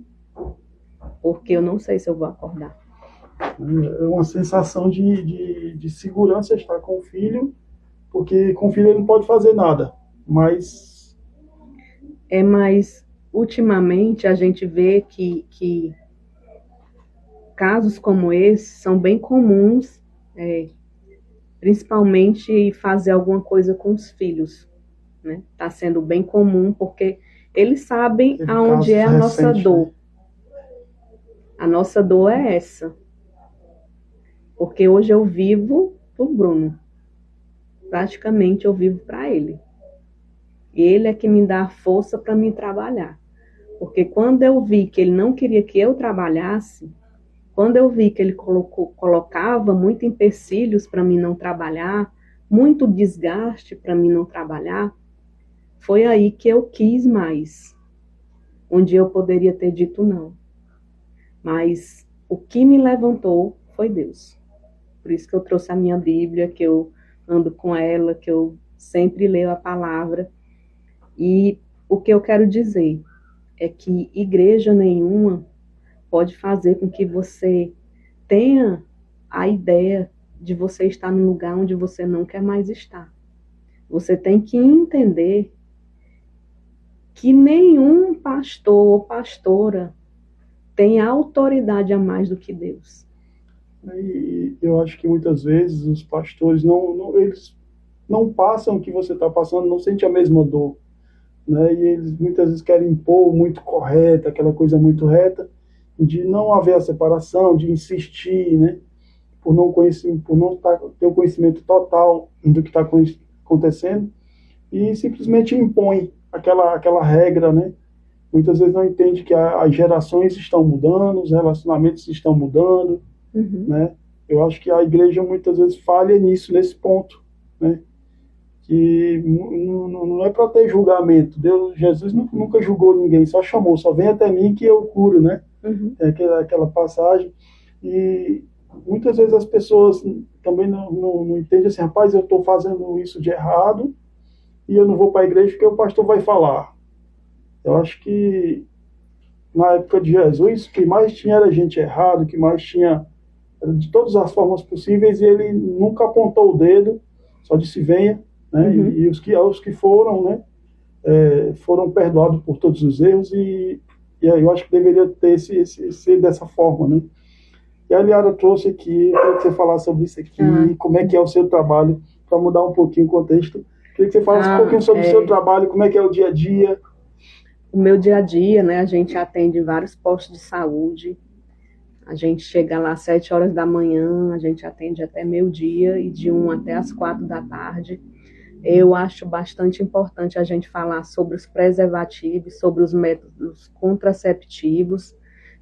Porque eu não sei se eu vou acordar. É uma sensação de segurança estar com o filho, porque com o filho ele não pode fazer nada, mas ultimamente a gente vê que casos como esse são bem comuns, principalmente fazer alguma coisa com os filhos, né? Tá sendo bem comum, porque eles sabem aonde é a nossa dor. A nossa dor é essa. Porque hoje eu vivo pro Bruno. Praticamente eu vivo para ele. Ele é que me dá força para mim trabalhar. Porque quando eu vi que ele não queria que eu trabalhasse, quando eu vi que ele colocava muito empecilhos para mim não trabalhar, muito desgaste para mim não trabalhar, foi aí que eu quis mais. Onde eu poderia ter dito não. Mas o que me levantou foi Deus. Por isso que eu trouxe a minha Bíblia, que eu ando com ela, que eu sempre leio a palavra. E o que eu quero dizer é que igreja nenhuma pode fazer com que você tenha a ideia de você estar num lugar onde você não quer mais estar. Você tem que entender que nenhum pastor ou pastora tem autoridade a mais do que Deus. E eu acho que muitas vezes os pastores eles não passam o que você está passando, não sentem a mesma dor, né? E eles muitas vezes querem impor muito correta, aquela coisa muito reta, de não haver a separação, de insistir, né? Por não ter o conhecimento total do que está acontecendo, e simplesmente impõe aquela regra, né? Muitas vezes não entende que as gerações estão mudando, os relacionamentos estão mudando, né? Eu acho que a igreja muitas vezes falha nisso, nesse ponto, né? Que não é para ter julgamento. Jesus nunca julgou ninguém, só chamou, só vem até mim que eu curo, né? É aquela passagem. E muitas vezes as pessoas também não entendem assim, rapaz, eu estou fazendo isso de errado e eu não vou para a igreja porque o pastor vai falar. Eu acho que na época de Jesus, o que mais tinha era gente errada, o que mais tinha de todas as formas possíveis, e ele nunca apontou o dedo, só disse venha, né? E os que foram, né, foram perdoados por todos os erros, e aí eu acho que deveria ter ser dessa forma, né? E a Liara trouxe aqui, eu queria que você falasse sobre isso aqui, como é que é o seu trabalho, para mudar um pouquinho o contexto. Queria que você falasse um pouquinho sobre o seu trabalho, como é que é o dia a dia. O meu dia a dia, né, a gente atende vários postos de saúde, a gente chega lá às 7 horas da manhã, a gente atende até meio-dia e de 1 até as 4 da tarde. Eu acho bastante importante a gente falar sobre os preservativos, sobre os métodos contraceptivos,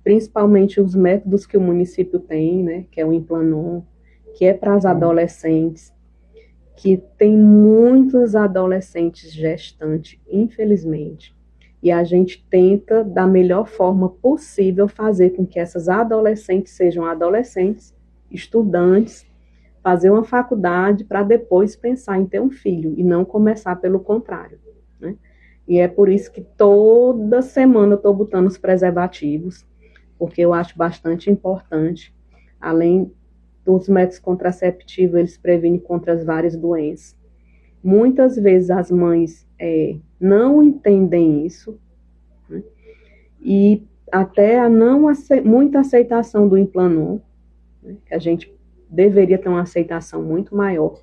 principalmente os métodos que o município tem, né, que é o Implanon, que é para as adolescentes. que tem muitos adolescentes gestantes, infelizmente, e a gente tenta, da melhor forma possível, fazer com que essas adolescentes sejam adolescentes, estudantes, fazer uma faculdade para depois pensar em ter um filho, e não começar pelo contrário, né? E é por isso que toda semana eu estou botando os preservativos, porque eu acho bastante importante, além dos métodos contraceptivos, eles previnem contra as várias doenças. Muitas vezes as mães não entendem isso, né? E até a muita aceitação do Implanon, né? Que a gente deveria ter uma aceitação muito maior,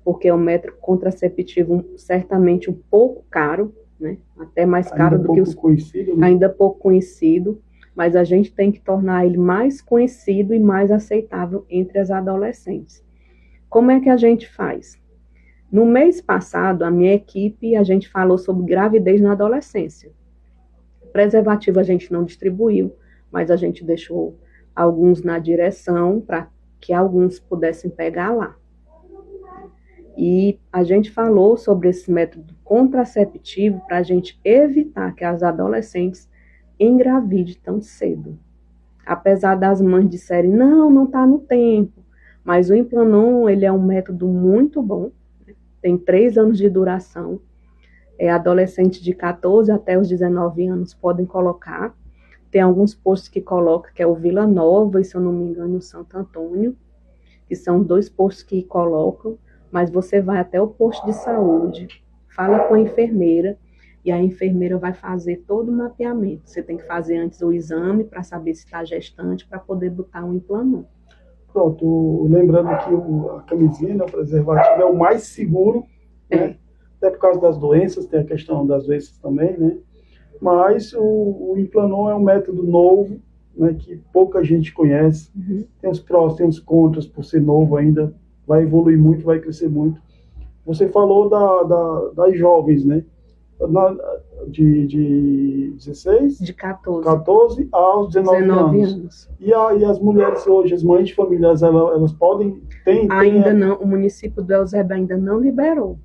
porque é um método contraceptivo certamente um pouco caro, né? Até mais caro do que os conhecido, né? Ainda pouco conhecido, mas a gente tem que tornar ele mais conhecido e mais aceitável entre as adolescentes. Como é que a gente faz? No mês passado, a minha equipe, a gente falou sobre gravidez na adolescência. Preservativo a gente não distribuiu, mas a gente deixou alguns na direção para que alguns pudessem pegar lá. E a gente falou sobre esse método contraceptivo para a gente evitar que as adolescentes engravidem tão cedo. Apesar das mães disserem, não está no tempo, mas o Implanon, ele é um método muito bom, né? Tem 3 anos de duração, adolescentes de 14 até os 19 anos podem colocar, tem alguns postos que colocam, que é o Vila Nova e, se eu não me engano, o Santo Antônio, que são 2 postos que colocam, mas você vai até o posto de saúde, fala com a enfermeira, e a enfermeira vai fazer todo o mapeamento. Você tem que fazer antes o exame para saber se está gestante, para poder botar um Implanon. Pronto, lembrando que a camisinha, né, o preservativo é o mais seguro, né? Até por causa das doenças, tem a questão das doenças também, né? Mas o Implanon é um método novo, né, que pouca gente conhece. Tem os prós, tem os contras, por ser novo ainda, vai evoluir muito, vai crescer muito. Você falou das jovens, né? De 16? De 14. 14 aos 19 anos. E as mulheres hoje, as mães de famílias, elas podem... Ainda não, o município do Eusébio ainda não liberou.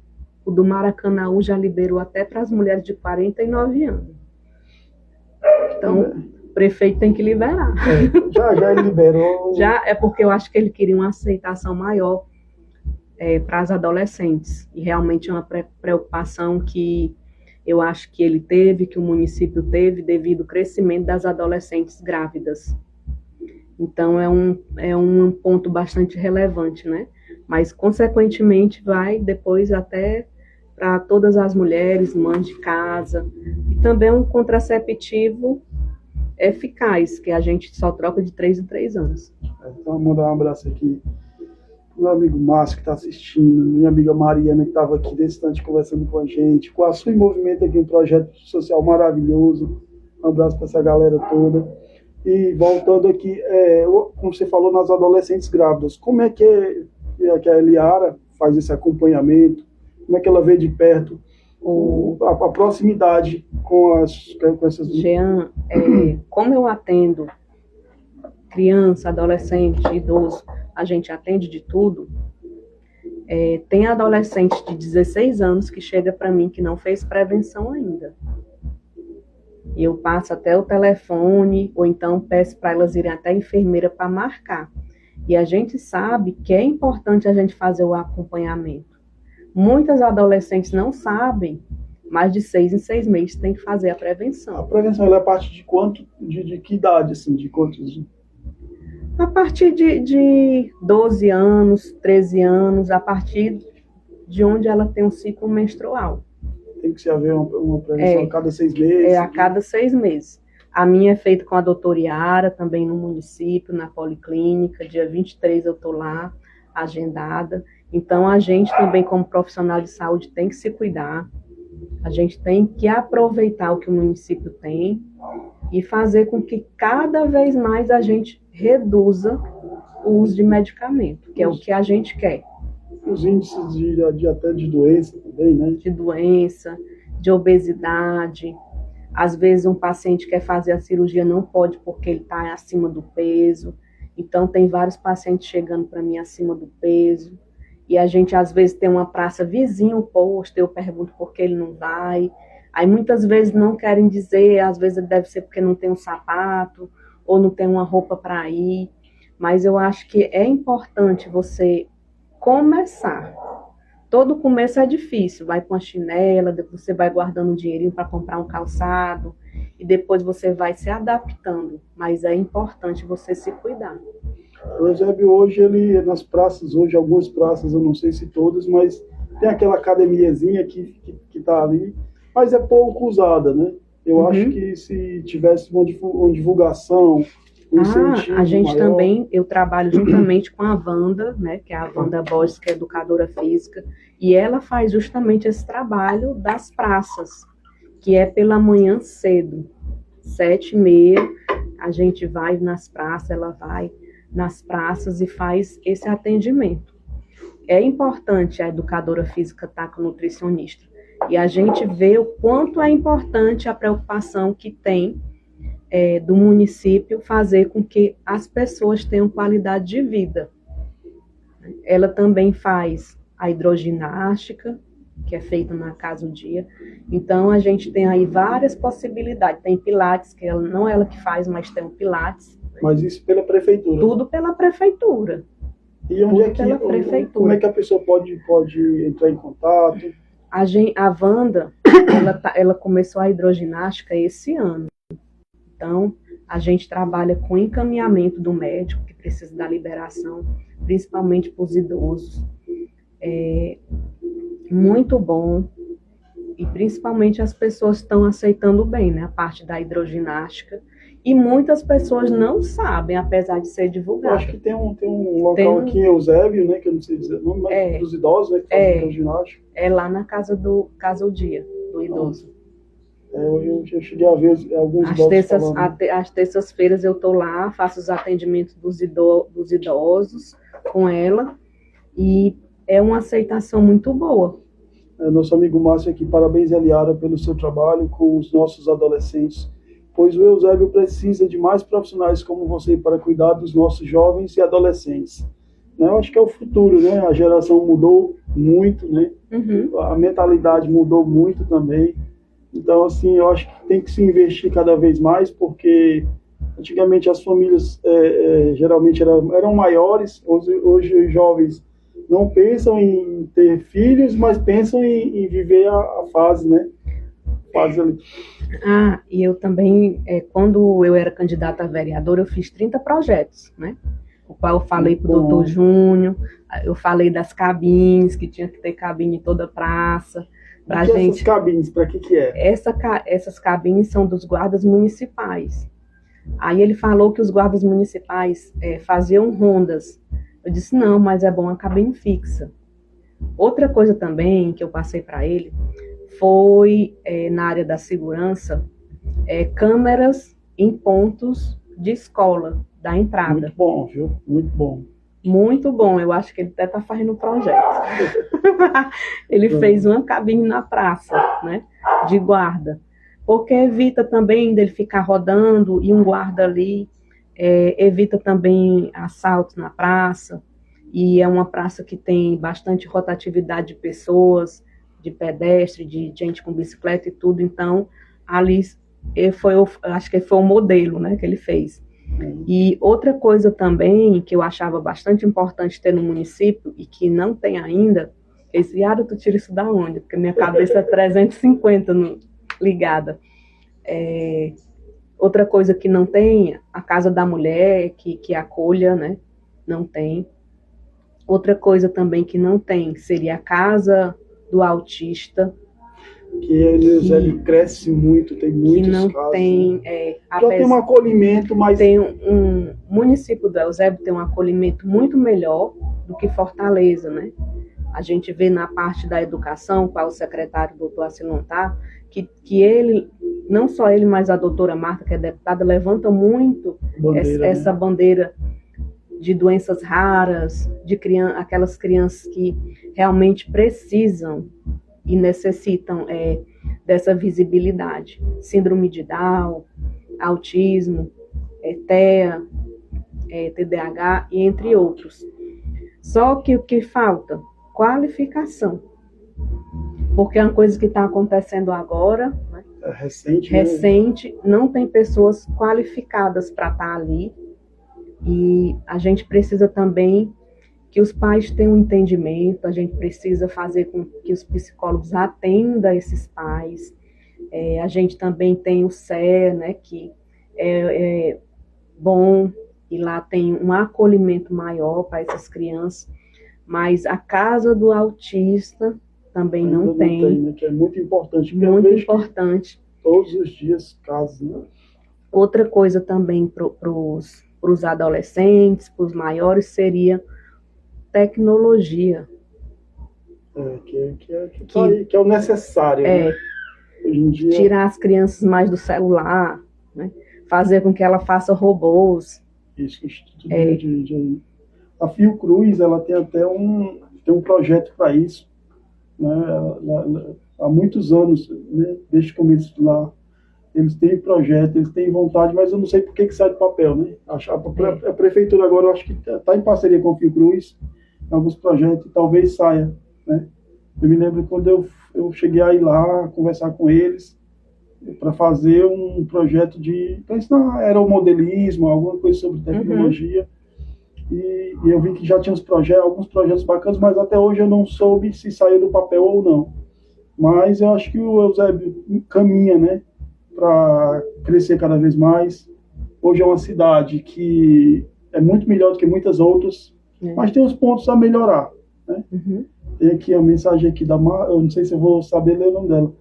O do Maracanaú já liberou até para as mulheres de 49 anos. Então, o prefeito tem que liberar. Já ele liberou. Já é porque eu acho que ele queria uma aceitação maior para as adolescentes. E realmente é uma preocupação que eu acho que ele teve, que o município teve, devido ao crescimento das adolescentes grávidas. Então, é um ponto bastante relevante, né? Mas, consequentemente, vai depois até para todas as mulheres, mães de casa. E também um contraceptivo eficaz, que a gente só troca de 3 em 3 anos. Então, mandar um abraço aqui pro meu amigo Márcio, que está assistindo, minha amiga Mariana, que estava aqui nesse instante conversando com a gente, com a sua Movimento aqui, um projeto social maravilhoso. Um abraço para essa galera toda. E voltando aqui, como você falou, nas adolescentes grávidas, como é que a Eliara faz esse acompanhamento? Como é que ela vê de perto a proximidade com essas... Jean, como eu atendo criança, adolescente, idoso, a gente atende de tudo. Tem adolescente de 16 anos que chega para mim que não fez prevenção ainda. E eu passo até o telefone, ou então peço para elas irem até a enfermeira para marcar. E a gente sabe que é importante a gente fazer o acompanhamento. Muitas adolescentes não sabem, mas de 6 em 6 meses tem que fazer a prevenção. A prevenção ela é a partir de quanto, de que idade, assim, de quantos? A partir de 12 anos, 13 anos, a partir de onde ela tem um ciclo menstrual. Tem que se haver uma prevenção a cada 6 meses? A cada 6 meses. A minha é feita com a doutora Yara, também no município, na Policlínica. Dia 23 eu estou lá, agendada. Então, a gente também, como profissional de saúde, tem que se cuidar. A gente tem que aproveitar o que o município tem e fazer com que cada vez mais a gente reduza o uso de medicamento, que é o que a gente quer. Os índices até de doença também, né? De doença, de obesidade. Às vezes um paciente quer fazer a cirurgia, não pode porque ele está acima do peso. Então tem vários pacientes chegando para mim acima do peso. e a gente às vezes tem uma praça vizinha, um posto, eu pergunto por que ele não vai. Aí muitas vezes não querem dizer, às vezes deve ser porque não tem um sapato, ou não tem uma roupa para ir, mas eu acho que é importante você começar. Todo começo é difícil, vai com a chinela, depois você vai guardando um dinheirinho para comprar um calçado, e depois você vai se adaptando, mas é importante você se cuidar. O Eusébio hoje, ele nas praças, hoje algumas praças, eu não sei se todas, mas tem aquela academiazinha que tá ali, mas é pouco usada, né? Eu acho que se tivesse uma divulgação, um incentivo a gente maior... também, eu trabalho juntamente com a Wanda, né, que é a Wanda Borges, que é educadora física, e ela faz justamente esse trabalho das praças, que é pela manhã cedo, 7h30, a gente vai nas praças, ela vai nas praças e faz esse atendimento. É importante a educadora física estar com o nutricionista, e a gente vê o quanto é importante a preocupação que tem do município fazer com que as pessoas tenham qualidade de vida. Ela também faz a hidroginástica, que é feita na Casa do Dia. Então, a gente tem aí várias possibilidades. Tem pilates, que não é ela que faz, mas tem o pilates. Mas isso pela prefeitura? Tudo pela prefeitura. E onde como é que a pessoa pode entrar em contato? A Wanda, ela começou a hidroginástica esse ano. Então, a gente trabalha com encaminhamento do médico, que precisa da liberação, principalmente para os idosos. É muito bom. E principalmente as pessoas estão aceitando bem, né? A parte da hidroginástica. E muitas pessoas não sabem, apesar de ser divulgado. Eu acho que tem um local aqui em Eusébio, né? Que eu não sei dizer o nome, mas dos idosos, né? Que fazem hidroginástica. É lá na Casa do Dia, do idoso. Eu cheguei a ver alguns idosos falando. Às terças-feiras eu estou lá, faço os atendimentos dos idosos com ela, e é uma aceitação muito boa. Nosso amigo Márcio aqui, parabéns, Eliara, pelo seu trabalho com os nossos adolescentes, pois o Eusébio precisa de mais profissionais como você para cuidar dos nossos jovens e adolescentes. Eu acho que é o futuro, né? A geração mudou muito, né? A mentalidade mudou muito também. Então, assim, eu acho que tem que se investir cada vez mais, porque antigamente as famílias geralmente eram maiores, hoje os jovens não pensam em ter filhos, mas pensam em viver a fase, né? Fase ali. E eu também, quando eu era candidata a vereadora, eu fiz 30 projetos, né? O qual eu falei para o doutor Júnior, eu falei das cabines, que tinha que ter cabine em toda praça. Essas cabines, para que é? Essas cabines são dos guardas municipais. Aí ele falou que os guardas municipais faziam rondas. Eu disse, não, mas é bom a cabine fixa. Outra coisa também que eu passei para ele foi, na área da segurança, câmeras em pontos de escola, da entrada. Muito bom, viu? Muito bom. Muito bom, eu acho que ele até está fazendo um projeto. Ele fez uma cabine na praça, né, de guarda, porque evita também dele ficar rodando e um guarda ali, evita também assaltos na praça, e é uma praça que tem bastante rotatividade de pessoas, de pedestre, de gente com bicicleta e tudo, então ali acho que foi o modelo, né, que ele fez. E outra coisa também que eu achava bastante importante ter no município e que não tem ainda, esse Yara, tu tira isso da onde? Porque minha cabeça é 350 ligada. Outra coisa que não tem, a Casa da Mulher, que acolha, né? Não tem. Outra coisa também que não tem seria a Casa do Autista. Que ele cresce muito, tem muitos casos. Que não tem... Já tem um acolhimento, mas... Tem um município do Eusébio tem um acolhimento muito melhor do que Fortaleza, né? A gente vê na parte da educação, qual o secretário, doutor Acilon, que ele, não só ele, mas a doutora Marta, que é deputada, levanta muito essa bandeira de doenças raras, de aquelas crianças que realmente precisam e necessitam dessa visibilidade. Síndrome de Down, autismo, TEA, TDAH e entre outros. Só que o que falta qualificação. Porque é uma coisa que está acontecendo agora, né? É recente, não tem pessoas qualificadas para estar ali. E a gente precisa também que os pais tenham um entendimento, a gente precisa fazer com que os psicólogos atendam esses pais. A gente também tem o CER, né, que é bom, e lá tem um acolhimento maior para essas crianças, mas a casa do autista também não tem, né, que é muito importante. Muito importante. Todos os dias, casos, né? Outra coisa também para os adolescentes, para os maiores, seria tecnologia. Que é o necessário, né? Hoje em dia, tirar as crianças mais do celular, né? Fazer com que ela faça robôs. Isso, a Fiocruz, ela tem até um projeto para isso, né? Há muitos anos, né? Desde o começo lá, eles têm projeto, eles têm vontade, mas eu não sei por que sai do papel, né? A prefeitura agora, eu acho que está em parceria com a Fiocruz, em alguns projetos, talvez saia, né? Eu me lembro quando eu cheguei a ir lá, conversar com eles, para fazer um projeto para ensinar aeromodelismo, alguma coisa sobre tecnologia. E eu vi que já tinha alguns projetos bacanas, mas até hoje eu não soube se saiu do papel ou não. Mas eu acho que o Eusébio caminha, né, para crescer cada vez mais. Hoje é uma cidade que é muito melhor do que muitas outras, mas tem uns pontos a melhorar, né? Tem aqui a mensagem aqui eu não sei se eu vou saber ler o nome dela,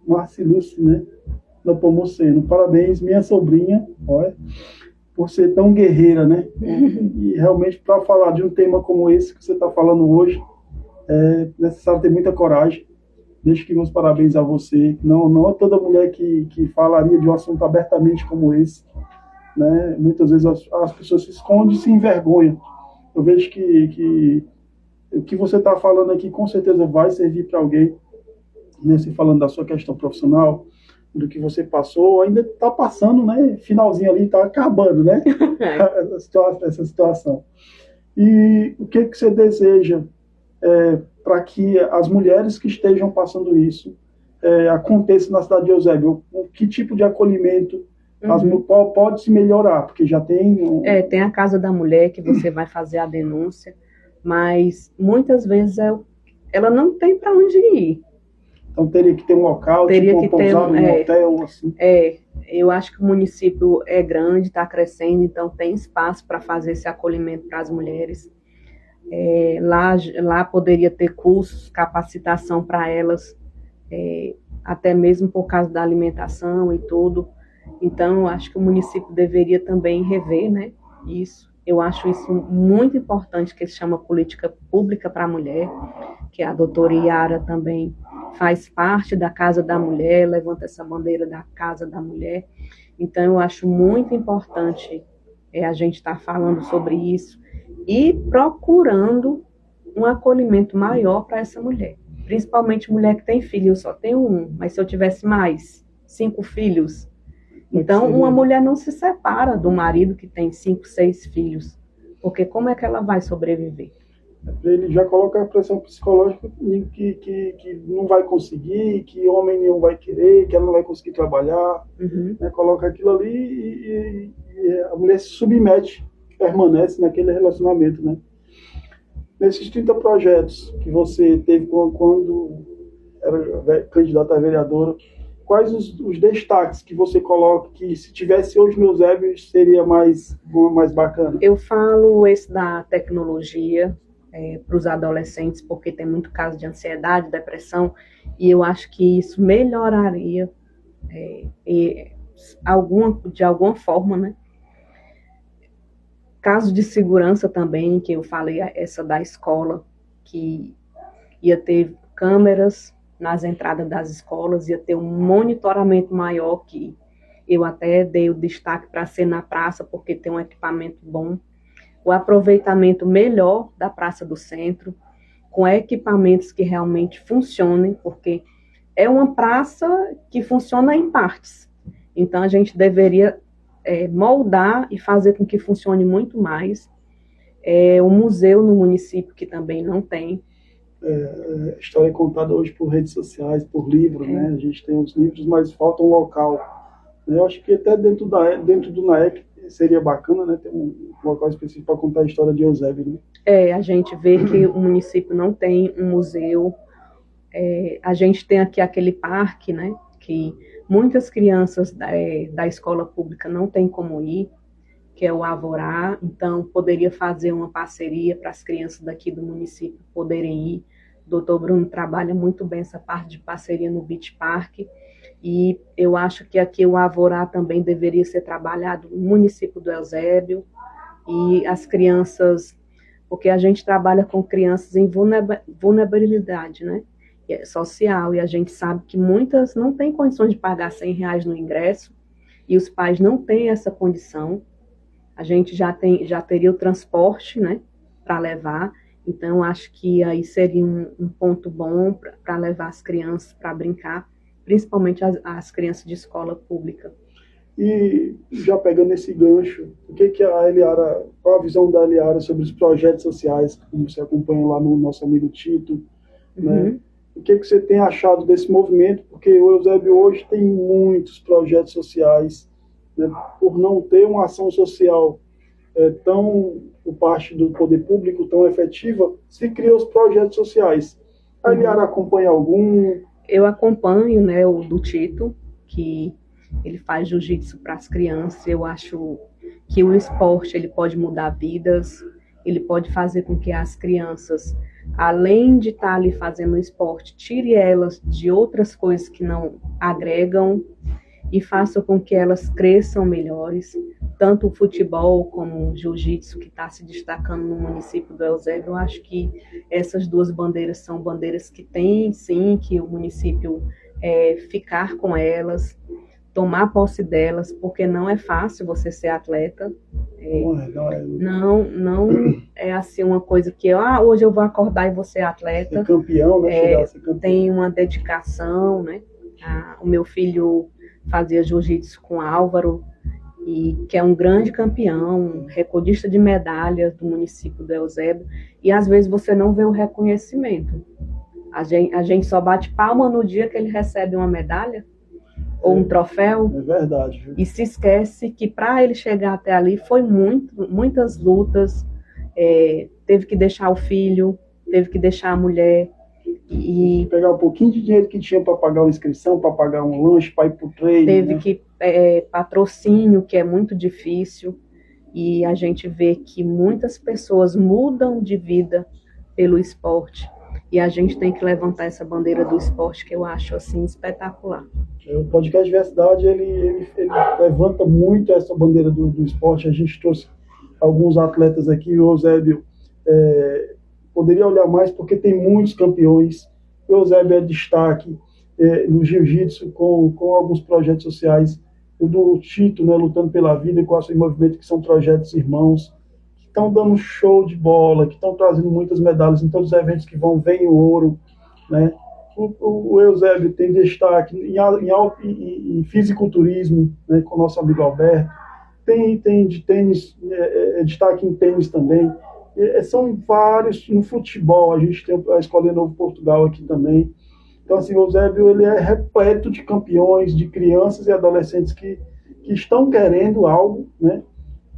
Marciluce, né, da Pomoceno. Parabéns, minha sobrinha, olha, por ser tão guerreira, né? E realmente, para falar de um tema como esse que você está falando hoje, é necessário ter muita coragem. Deixo aqui meus parabéns a você. Não é toda mulher que falaria de um assunto abertamente como esse, né? Muitas vezes as pessoas se escondem e se envergonham. Eu vejo que o que você está falando aqui com certeza vai servir para alguém, né? Se falando da sua questão profissional, do que você passou, ainda está passando, né? Finalzinho ali, está acabando, né? Essa situação. E o que você deseja para que as mulheres que estejam passando isso aconteça na cidade de Eusébio? Que tipo de acolhimento pode se melhorar? Porque já tem... Tem a Casa da Mulher, que você vai fazer a denúncia, mas muitas vezes ela não tem para onde ir. Então teria que ter um local, teria tipo uma pousada, um hotel, assim. Eu acho que o município é grande, está crescendo, então tem espaço para fazer esse acolhimento para as mulheres. Lá poderia ter cursos, capacitação para elas, até mesmo por causa da alimentação e tudo. Então, eu acho que o município deveria também rever, né, isso. Eu acho isso muito importante, que se chama política pública para a mulher, que a doutora Yara também faz parte da Casa da Mulher, levanta essa bandeira da Casa da Mulher. Então, eu acho muito importante a gente estar falando sobre isso e procurando um acolhimento maior para essa mulher. Principalmente mulher que tem filho. Eu só tenho um, mas se eu tivesse mais, 5 filhos. Então, uma mulher não se separa do marido que tem 5, 6 filhos. Porque como é que ela vai sobreviver? Ele já coloca a pressão psicológica que não vai conseguir, que homem nenhum vai querer, que ela não vai conseguir trabalhar, né? Coloca aquilo ali e a mulher se submete, permanece naquele relacionamento, né? Nesses 30 projetos que você teve quando era candidata a vereadora, quais os destaques que você coloca que se tivesse hoje no Eusébio seria mais bacana? Eu falo esse da tecnologia, para os adolescentes, porque tem muito caso de ansiedade, depressão, e eu acho que isso melhoraria de alguma forma, né? Caso de segurança também, que eu falei, essa da escola, que ia ter câmeras nas entradas das escolas, ia ter um monitoramento maior, que eu até dei o destaque para ser na praça, porque tem um equipamento bom, o aproveitamento melhor da Praça do Centro, com equipamentos que realmente funcionem, porque é uma praça que funciona em partes. Então, a gente deveria moldar e fazer com que funcione muito mais. Um museu no município que também não tem. A história é contada hoje por redes sociais, por livro, né? A gente tem os livros, mas falta um local. Eu acho que até dentro do NAEC seria bacana, né, ter um local específico para contar a história de Eusébio, né? A gente vê que o município não tem um museu. A gente tem aqui aquele parque, né, que muitas crianças da escola pública não têm como ir, que é o Avorá. Então, poderia fazer uma parceria para as crianças daqui do município poderem ir. O doutor Bruno trabalha muito bem essa parte de parceria no Beach Park, e eu acho que aqui o Avorá também deveria ser trabalhado no município do Eusébio, e as crianças, porque a gente trabalha com crianças em vulnerabilidade, né, social, e a gente sabe que muitas não têm condições de pagar R$ 100 no ingresso, e os pais não têm essa condição. A gente já teria o transporte, né, para levar. Então, acho que aí seria um ponto bom para levar as crianças para brincar, principalmente as crianças de escola pública. E já pegando esse gancho, qual a visão da Eliara sobre os projetos sociais, como você acompanha lá no nosso amigo Tito, né? O que você tem achado desse movimento? Porque o Eusébio hoje tem muitos projetos sociais, né? Por não ter uma ação social por parte do poder público tão efetiva, se criam os projetos sociais. A Eliara acompanha algum? Eu acompanho, né, o do Tito, que ele faz jiu-jitsu para as crianças. Eu acho que o esporte ele pode mudar vidas, ele pode fazer com que as crianças, além de estar ali fazendo esporte, tire elas de outras coisas que não agregam e faça com que elas cresçam melhores. Tanto o futebol como o jiu-jitsu, que está se destacando no município do Eusébio. Eu acho que essas duas bandeiras são bandeiras que tem, sim, que o município ficar com elas, tomar posse delas, porque não é fácil você ser atleta. Não é assim uma coisa que hoje eu vou acordar e vou ser atleta. Ser campeão, né? Chegar a ser campeão. Tem uma dedicação, né? O meu filho fazia jiu-jitsu com Álvaro, que é um grande campeão, recordista de medalhas do município do Eusébio, e às vezes você não vê o reconhecimento. A gente só bate palma no dia que ele recebe uma medalha ou um troféu. É verdade. E se esquece que para ele chegar até ali foi muitas lutas, teve que deixar o filho, teve que deixar a mulher. E pegar um pouquinho de dinheiro que tinha para pagar uma inscrição, para pagar um lanche, para ir para o treino. Teve que patrocínio, que é muito difícil, e a gente vê que muitas pessoas mudam de vida pelo esporte, e a gente tem que levantar essa bandeira do esporte, que eu acho assim espetacular. O podcast Diversidade, ele levanta muito essa bandeira do esporte. A gente trouxe alguns atletas aqui, o Eusébio poderia olhar mais, porque tem muitos campeões. O Eusébio é destaque no jiu-jitsu com alguns projetos sociais. O do Tito, né, Lutando pela Vida, e com o Aço em Movimento, que são projetos irmãos, que estão dando show de bola, que estão trazendo muitas medalhas em todos os eventos que vem o ouro, né? O Eusébio tem destaque em fisiculturismo, né, com o nosso amigo Alberto. Tem de tênis, destaque em tênis também. São vários. No futebol, a gente tem a Escola Novo Portugal aqui também. Então, assim, o Eusébio, ele é repleto de campeões, de crianças e adolescentes que estão querendo algo, né?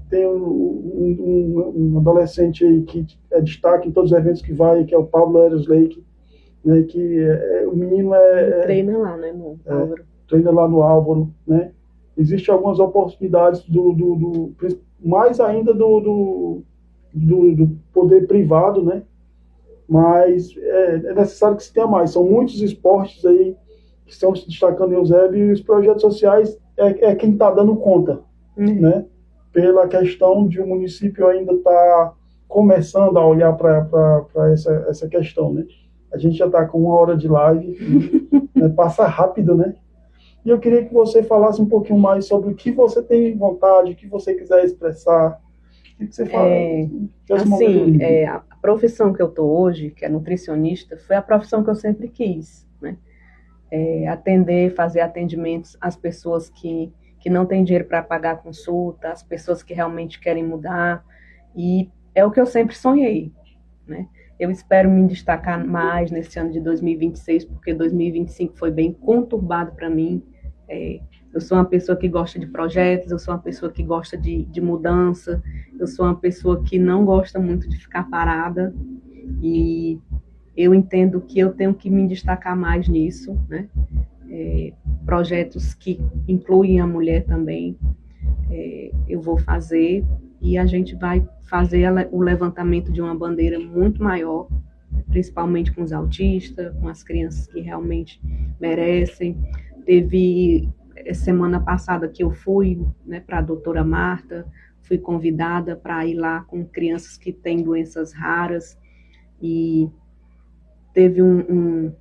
Tem um adolescente aí que é destaque em todos os eventos que vai, que é o Pablo Eros Lake, né? Que o menino treina lá, né, no Álvaro. Treina lá no Álvaro, né? Existem algumas oportunidades mais ainda do poder privado, né? Mas é necessário que se tenha mais. São muitos esportes aí que estão se destacando em Eusébio, e os projetos sociais quem está dando conta, né? Pela questão de o município ainda estar começando a olhar para essa questão, né? A gente já está com 1 hora de live, né? Passa rápido, né? E eu queria que você falasse um pouquinho mais sobre o que você tem vontade, o que você quiser expressar. O que você fala? Assim, a profissão que eu estou hoje, que é nutricionista, foi a profissão que eu sempre quis, né? Fazer atendimentos às pessoas que não têm dinheiro para pagar a consulta, às pessoas que realmente querem mudar. E é o que eu sempre sonhei, né? Eu espero me destacar mais nesse ano de 2026, porque 2025 foi bem conturbado para mim. Eu sou uma pessoa que gosta de projetos, eu sou uma pessoa que gosta de mudança, eu sou uma pessoa que não gosta muito de ficar parada, e eu entendo que eu tenho que me destacar mais nisso, né? Projetos que incluem a mulher também, eu vou fazer, e a gente vai fazer o levantamento de uma bandeira muito maior, principalmente com os autistas, com as crianças que realmente merecem. Teve semana passada que eu fui, né, para a doutora Marta, fui convidada para ir lá com crianças que têm doenças raras, e teve um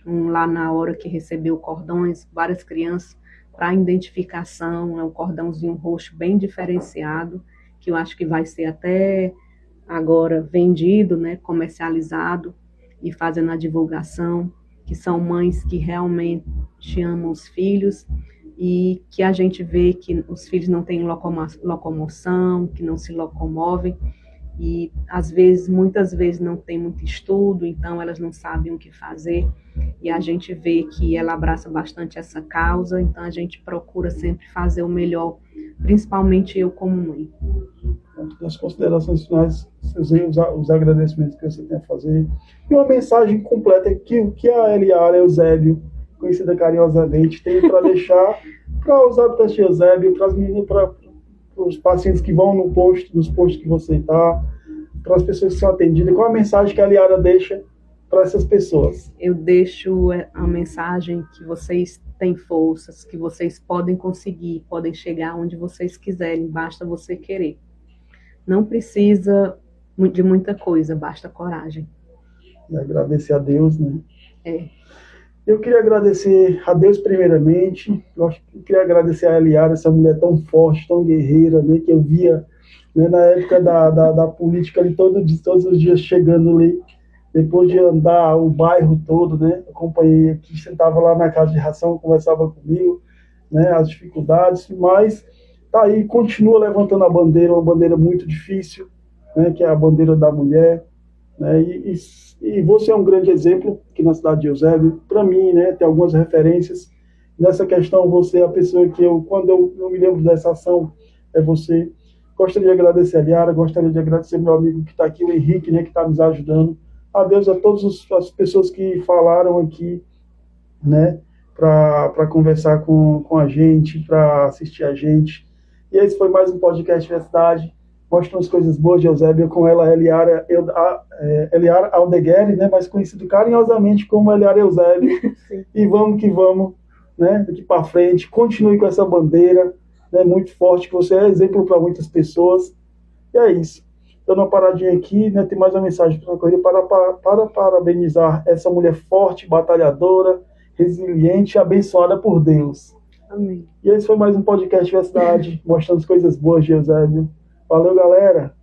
lá na hora que recebeu cordões, várias crianças, para identificação, é um cordãozinho roxo bem diferenciado, que eu acho que vai ser até agora vendido, né, comercializado, e fazendo a divulgação, que são mães que realmente amam os filhos, e que a gente vê que os filhos não têm locomoção, que não se locomovem, e às vezes, muitas vezes não tem muito estudo, então elas não sabem o que fazer, e a gente vê que ela abraça bastante essa causa, então a gente procura sempre fazer o melhor, principalmente eu como mãe. Das considerações finais, os agradecimentos que você tem a fazer, e uma mensagem completa que a Eliara Eusébio, conhecida carinhosamente, tem para deixar para os habitantes de Eusébio, para as meninas, para os pacientes que vão nos postos que você está, para as pessoas que são atendidas. Qual a mensagem que a Eliara deixa para essas pessoas? Eu deixo a mensagem que vocês têm forças, que vocês podem conseguir, podem chegar onde vocês quiserem, basta você querer. Não precisa de muita coisa, basta coragem. E agradecer a Deus, né? Eu queria agradecer a Deus primeiramente, eu queria agradecer a Eliara, essa mulher tão forte, tão guerreira, né, que eu via, né, na época da política ali, todos os dias chegando ali, depois de andar o bairro todo, né, acompanhei aqui, sentava lá na casa de ração, conversava comigo, né, as dificuldades, mas tá aí, continua levantando a bandeira, uma bandeira muito difícil, né, que é a bandeira da mulher, né, e você é um grande exemplo aqui na cidade de Eusébio, para mim, né, tem algumas referências nessa questão. Você é a pessoa que quando eu me lembro dessa ação, é você. Gostaria de agradecer a Eliara, gostaria de agradecer meu amigo que está aqui, o Henrique, né, que está nos ajudando. Adeus a todas as pessoas que falaram aqui, né, para conversar com a gente, para assistir a gente. E esse foi mais um podcast Universidade, mostrando as coisas boas de Eusébio, com ela, Eliara Aldeguerre, né, mais conhecido carinhosamente como Eliara Eusébio. E vamos que vamos, né, daqui para frente, continue com essa bandeira, né, muito forte, que você é exemplo para muitas pessoas. E é isso. Dando uma paradinha aqui, né, tem mais uma mensagem para correr para parabenizar essa mulher forte, batalhadora, resiliente e abençoada por Deus. Amém. E esse foi mais um podcast Universidade, mostrando as coisas boas de Eusébio. Valeu, galera!